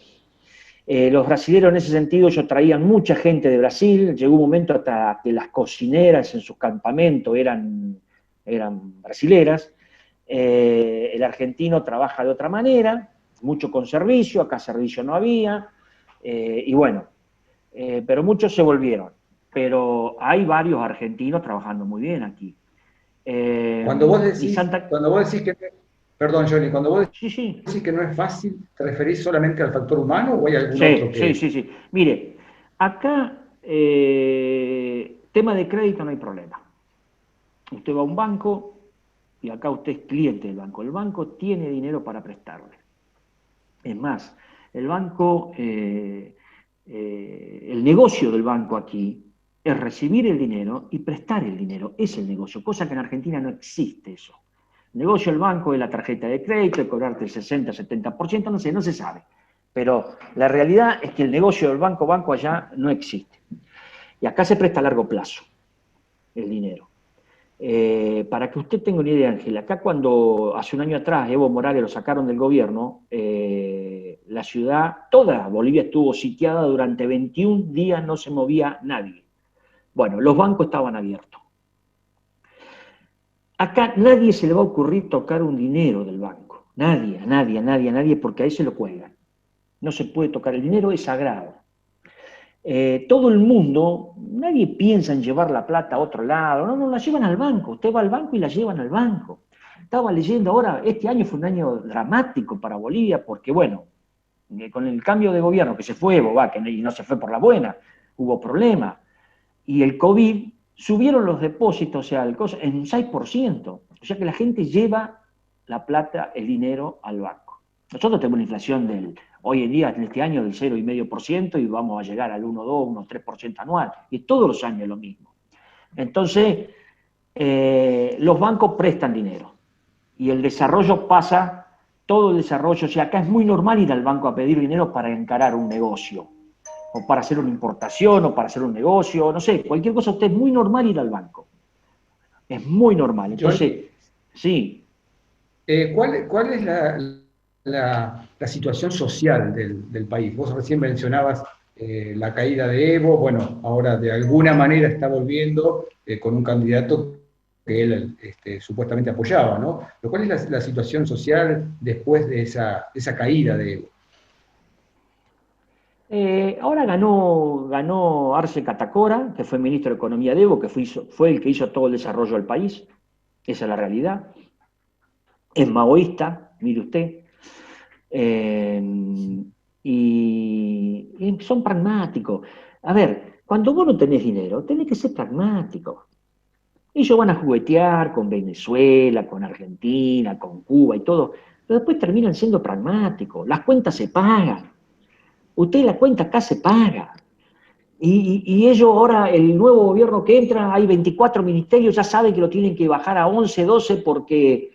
Los brasileños en ese sentido, ellos traían mucha gente de Brasil, llegó un momento hasta que las cocineras en sus campamentos eran brasileras. El argentino trabaja de otra manera, mucho con servicio, acá servicio no había, y bueno, pero muchos se volvieron. Pero hay varios argentinos trabajando muy bien aquí. Cuando vos decís que, perdón, Johnny, cuando vos decís que no es fácil, ¿te referís solamente al factor humano o hay algún otro que...? Sí. Mire, acá, tema de crédito no hay problema. Usted va a un banco y acá usted es cliente del banco. El banco tiene dinero para prestarle. Es más, el banco, el negocio del banco aquí es recibir el dinero y prestar el dinero, es el negocio, cosa que en Argentina no existe eso. El negocio del banco es la tarjeta de crédito, de cobrarte el 60, 70%, no se sabe. Pero la realidad es que el negocio del banco allá no existe. Y acá se presta a largo plazo el dinero. Para que usted tenga una idea, Ángel, acá cuando hace un año atrás Evo Morales lo sacaron del gobierno, la ciudad, toda Bolivia estuvo sitiada durante 21 días, no se movía nadie. Bueno, los bancos estaban abiertos. Acá nadie se le va a ocurrir tocar un dinero del banco. Nadie, porque ahí se lo cuelgan. No se puede tocar, el dinero es sagrado. Todo el mundo, nadie piensa en llevar la plata a otro lado, no, la llevan al banco. Usted va al banco y la llevan al banco. Estaba leyendo ahora, este año fue un año dramático para Bolivia, porque bueno, con el cambio de gobierno que se fue Evo, que no se fue por la buena, hubo problemas. Y el COVID, subieron los depósitos, o sea, en un 6%. O sea que la gente lleva la plata, el dinero al banco. Nosotros tenemos una inflación hoy en día, en este año, del 0,5% y vamos a llegar al 1,2, 1,3% anual. Y todos los años lo mismo. Entonces, los bancos prestan dinero. Y el desarrollo pasa, todo el desarrollo, o sea, acá es muy normal ir al banco a pedir dinero para encarar un negocio. O para hacer una importación, o para hacer un negocio, no sé, cualquier cosa, usted es muy normal ir al banco. Es muy normal. Entonces, sí. ¿Cuál es la situación social del país? Vos recién mencionabas la caída de Evo, bueno, ahora de alguna manera está volviendo con un candidato que él supuestamente apoyaba, ¿no? Pero ¿cuál es la situación social después de esa caída de Evo? Ahora ganó Arce Catacora, que fue ministro de Economía de Evo, que fue el que hizo todo el desarrollo del país. Esa es la realidad. Es maoísta, mire usted. Y son pragmáticos. A ver, cuando vos no tenés dinero, tenés que ser pragmático. Ellos van a juguetear con Venezuela, con Argentina, con Cuba y todo, pero después terminan siendo pragmáticos. Las cuentas se pagan. Usted la cuenta acá se paga. Y ellos ahora, el nuevo gobierno que entra, hay 24 ministerios, ya saben que lo tienen que bajar a 11, 12 porque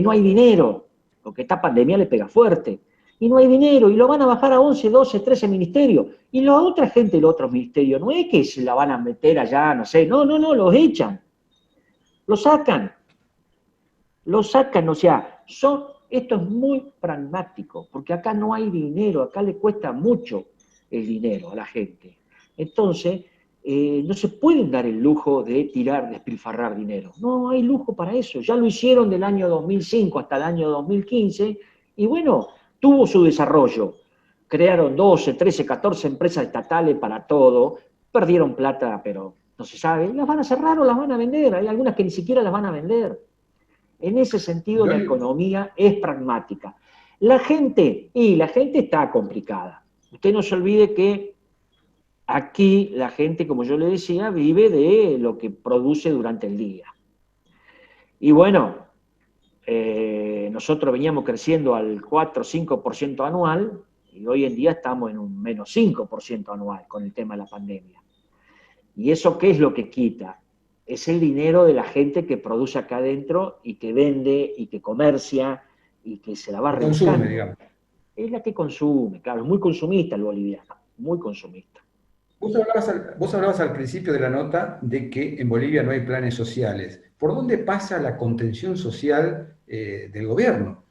no hay dinero, porque esta pandemia le pega fuerte. Y no hay dinero, y lo van a bajar a 11, 12, 13 ministerios. Y la otra gente de los otros ministerios, no es que se la van a meter allá, no sé, no, los echan. Lo sacan, o sea, esto es muy pragmático, porque acá no hay dinero, acá le cuesta mucho el dinero a la gente. Entonces, no se pueden dar el lujo de despilfarrar dinero. No hay lujo para eso. Ya lo hicieron del año 2005 hasta el año 2015, y bueno, tuvo su desarrollo. Crearon 12, 13, 14 empresas estatales para todo, perdieron plata, pero no se sabe, las van a cerrar o las van a vender, hay algunas que ni siquiera las van a vender. En ese sentido la economía es pragmática. La gente está complicada. Usted no se olvide que aquí la gente, como yo le decía, vive de lo que produce durante el día. Y bueno, nosotros veníamos creciendo al 4 o 5% anual, y hoy en día estamos en un menos 5% anual con el tema de la pandemia. ¿Y eso qué es lo que quita? Es el dinero de la gente que produce acá adentro y que vende y que comercia y que se la va rebuscando. Consume, digamos. Es la que consume, claro, es muy consumista el boliviano, muy consumista. Vos hablabas al principio de la nota de que en Bolivia no hay planes sociales. ¿Por dónde pasa la contención social del gobierno?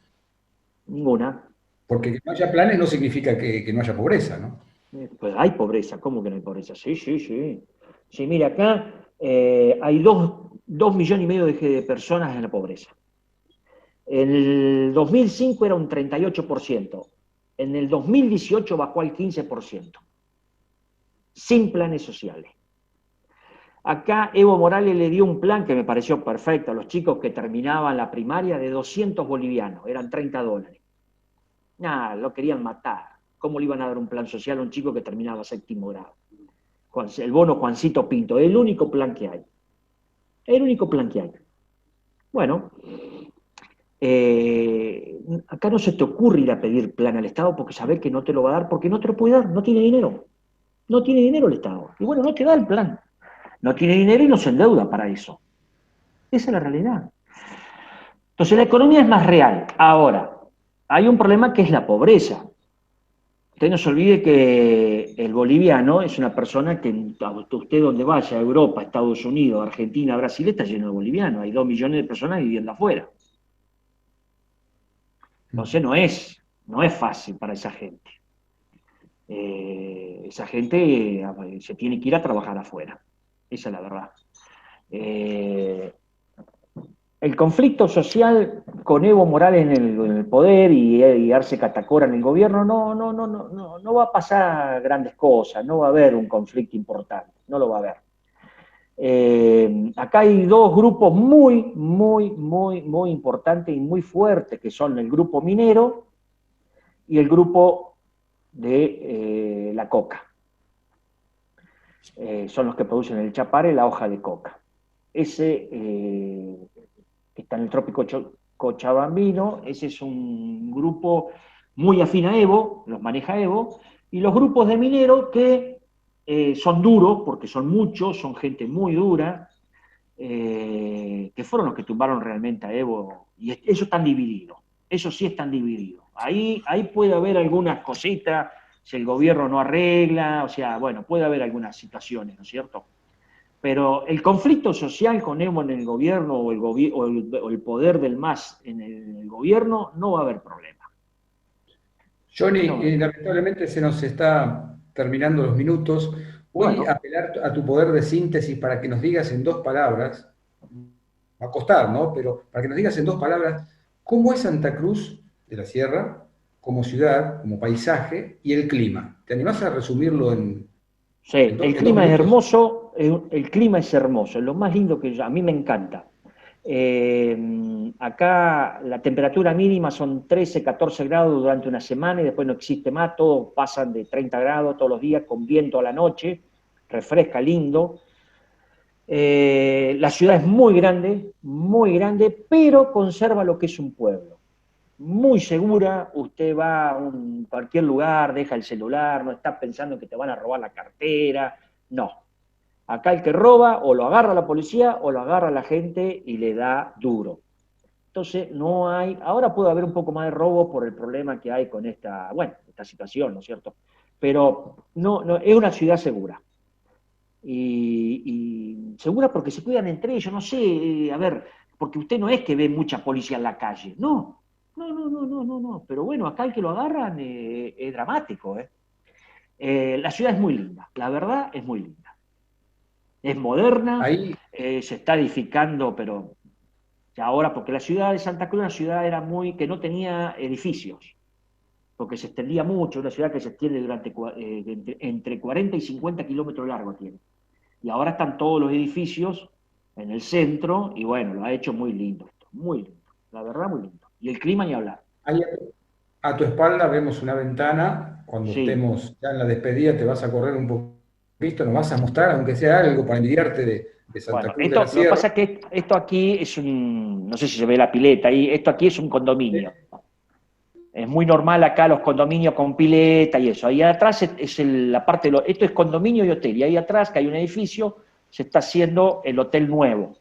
Ninguna. Porque que no haya planes no significa que no haya pobreza, ¿no? Pues hay pobreza, ¿cómo que no hay pobreza? Sí. Sí, mira, acá hay 2,5 millones de personas en la pobreza. En el 2005 era un 38%. En el 2018 bajó al 15%. Sin planes sociales. Acá Evo Morales le dio un plan que me pareció perfecto a los chicos que terminaban la primaria de 200 bolivianos, eran $30. Nada, lo querían matar. ¿Cómo le iban a dar un plan social a un chico que terminaba séptimo grado? El bono Juancito Pinto, el único plan que hay. El único plan que hay. Bueno, acá no se te ocurre ir a pedir plan al Estado porque sabés que no te lo va a dar, porque no te lo puede dar, no tiene dinero. No tiene dinero el Estado. Y bueno, no te da el plan. No tiene dinero y no se endeuda para eso. Esa es la realidad. Entonces la economía es más real. Ahora, hay un problema que es la pobreza. Usted no se olvide que el boliviano es una persona que usted donde vaya, Europa, Estados Unidos, Argentina, Brasil, está lleno de bolivianos. Hay 2 millones de personas viviendo afuera. Entonces no es fácil para esa gente. Esa gente se tiene que ir a trabajar afuera. Esa es la verdad. El conflicto social con Evo Morales en el poder y Arce Catacora en el gobierno no va a pasar grandes cosas, no va a haber un conflicto importante, no lo va a haber. Acá hay 2 grupos muy importantes y muy fuertes, que son el grupo minero y el grupo de la coca. Son los que producen el chapare, la hoja de coca. Ese que está en el trópico cochabambino, ese es un grupo muy afín a Evo, los maneja Evo, y los grupos de mineros que son duros, porque son muchos, son gente muy dura, que fueron los que tumbaron realmente a Evo, y eso están divididos, eso sí están divididos. Ahí puede haber algunas cositas, si el gobierno no arregla, o sea, bueno, puede haber algunas situaciones, ¿no es cierto? Pero el conflicto social con Evo en el gobierno o el poder del MAS en el gobierno no va a haber problema. Johnny, lamentablemente se nos está terminando los minutos. Voy a apelar a tu poder de síntesis para que nos digas en 2 palabras, va a costar, ¿no? Pero para que nos digas en 2 palabras, ¿cómo es Santa Cruz de la Sierra como ciudad, como paisaje, y el clima. ¿Te animás a resumirlo Sí, el clima es hermoso, el clima es hermoso, es lo más lindo a mí me encanta. Acá la temperatura mínima son 13, 14 grados durante una semana y después no existe más, todos pasan de 30 grados todos los días con viento a la noche, refresca, lindo. La ciudad es muy grande, pero conserva lo que es un pueblo. Muy segura, usted va a cualquier lugar, deja el celular, no está pensando que te van a robar la cartera, no. Acá el que roba o lo agarra la policía o lo agarra la gente y le da duro. Entonces no hay, ahora puede haber un poco más de robo por el problema que hay con esta situación, ¿no es cierto? Pero no, es una ciudad segura. Y segura porque se cuidan entre ellos, no sé, a ver, porque usted no es que ve mucha policía en la calle, no. No, pero bueno, acá el que lo agarran es dramático, ¿eh? La ciudad es muy linda, la verdad es muy linda. Es moderna, Ahí, se está edificando, pero ya ahora, porque la ciudad de Santa Cruz, una ciudad era que no tenía edificios, porque se extendía mucho, una ciudad que se extiende entre 40 y 50 kilómetros largo tiene. Y ahora están todos los edificios en el centro, y bueno, lo ha hecho muy lindo esto, muy lindo, la verdad muy lindo. Y el clima ni hablar. ahí a tu espalda vemos una ventana. Cuando Sí. estemos ya en la despedida, te vas a correr un poquito, nos vas a mostrar, aunque sea algo, para envidiarte de Santa Bueno, Cruz de la lo que Sierra. pasa es que esto aquí es no sé si se ve la pileta ahí, esto aquí es un condominio. Es muy normal acá los condominios con pileta y eso. Ahí atrás la parte esto es condominio y hotel. Y ahí atrás, que hay un edificio, se está haciendo el hotel nuevo,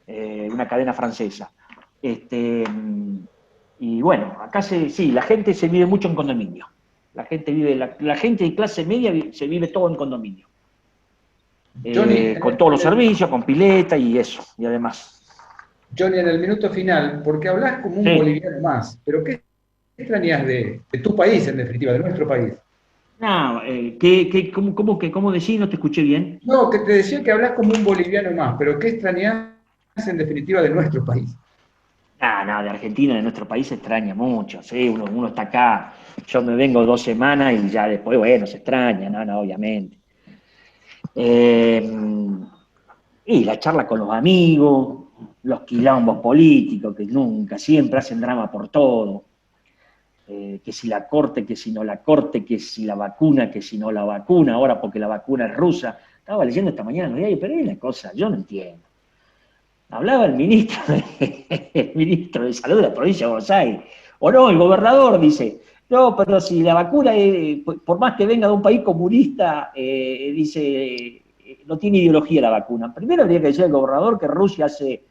una cadena francesa. Y bueno, acá sí, la gente se vive mucho en condominio. La gente de clase media se vive todo en condominio. Johnny, Con todos los servicios, con pileta y eso, y además. Johnny, en el minuto final, porque hablas como un Sí. boliviano más, pero ¿qué extrañas de tu país, en definitiva, de nuestro país? No, ¿cómo decís? No te escuché bien. No, que te decía que hablas como un boliviano más, pero ¿qué extrañas en definitiva de nuestro país? No, de Argentina, de nuestro país se extraña mucho, ¿sí? Uno está acá, yo me vengo 2 semanas y ya después, bueno, se extraña, no, obviamente. Y la charla con los amigos, los quilombos políticos que nunca, siempre hacen drama por todo. Que si la corte, que si no la corte, que si la vacuna, que si no la vacuna, ahora porque la vacuna es rusa. Estaba leyendo esta mañana en los diarios, pero es la cosa, yo no entiendo. Hablaba el ministro de Salud de la provincia de Buenos Aires, o no, el gobernador dice, no, pero si la vacuna, por más que venga de un país comunista, dice, no tiene ideología la vacuna. Primero habría que decir al gobernador que Rusia hace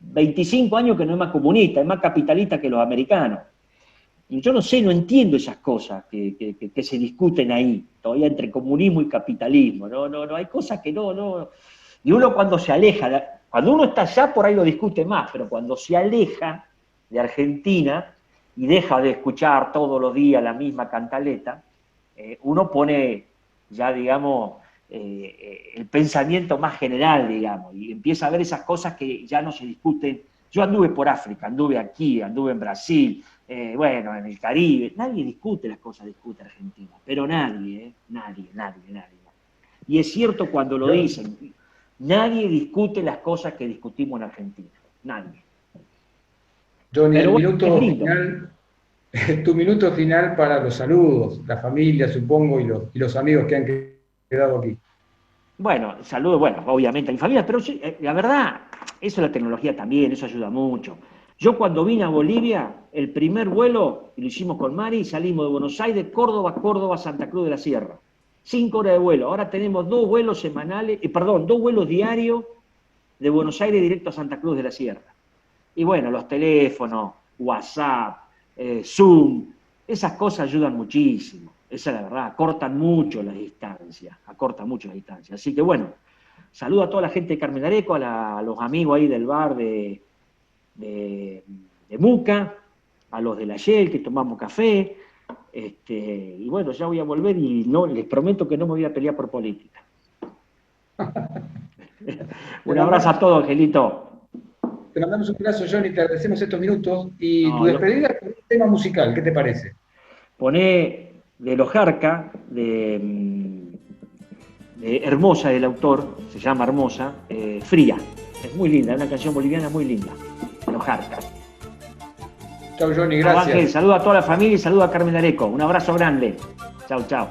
25 años que no es más comunista, es más capitalista que los americanos. Y yo no sé, no entiendo esas cosas que se discuten ahí, todavía entre comunismo y capitalismo. No, hay cosas que no. Y uno cuando se aleja, cuando uno está allá por ahí lo discute más, pero cuando se aleja de Argentina y deja de escuchar todos los días la misma cantaleta, uno pone ya, digamos, el pensamiento más general, digamos, y empieza a ver esas cosas que ya no se discuten. Yo anduve por África, anduve aquí, anduve en Brasil, bueno, en el Caribe, nadie discute las cosas, discute Argentina, pero nadie. Y es cierto cuando lo Yo, dicen, nadie discute las cosas que discutimos en Argentina, nadie. Johnny, Pero el bueno, es minuto lindo. final, tu minuto final para los saludos, la familia, supongo, y los amigos que han quedado aquí. Bueno, saludo, bueno, obviamente a mi familia, pero la verdad, eso es la tecnología también, eso ayuda mucho. Yo cuando vine a Bolivia, el primer vuelo, y lo hicimos con Mari, salimos de Buenos Aires, Córdoba, Santa Cruz de la Sierra. 5 horas de vuelo. Ahora tenemos 2 vuelos semanales, 2 vuelos diarios de Buenos Aires directo a Santa Cruz de la Sierra. Y bueno, los teléfonos, WhatsApp, Zoom, esas cosas ayudan muchísimo. Esa es la verdad, acortan mucho las distancias. Así que bueno, saludo a toda la gente de Carmen de Areco, a los amigos ahí del bar de Muca, a los de la Shell que tomamos café, y bueno, ya voy a volver y no, les prometo que no me voy a pelear por política. Te Un abrazo mando, a todos, Angelito. Te mandamos un abrazo, Johnny, te agradecemos estos minutos. Y No, tu despedida con un tema musical, ¿qué te parece? Poné de Lojarca, de Hermosa, del autor, se llama Hermosa, Fría. Es muy linda, es una canción boliviana muy linda. Lojarca. Chau, Johnny, Chau, gracias. Ángel, saludo a toda la familia y saludo a Carmen D'Areco. Un abrazo grande. Chau, chau.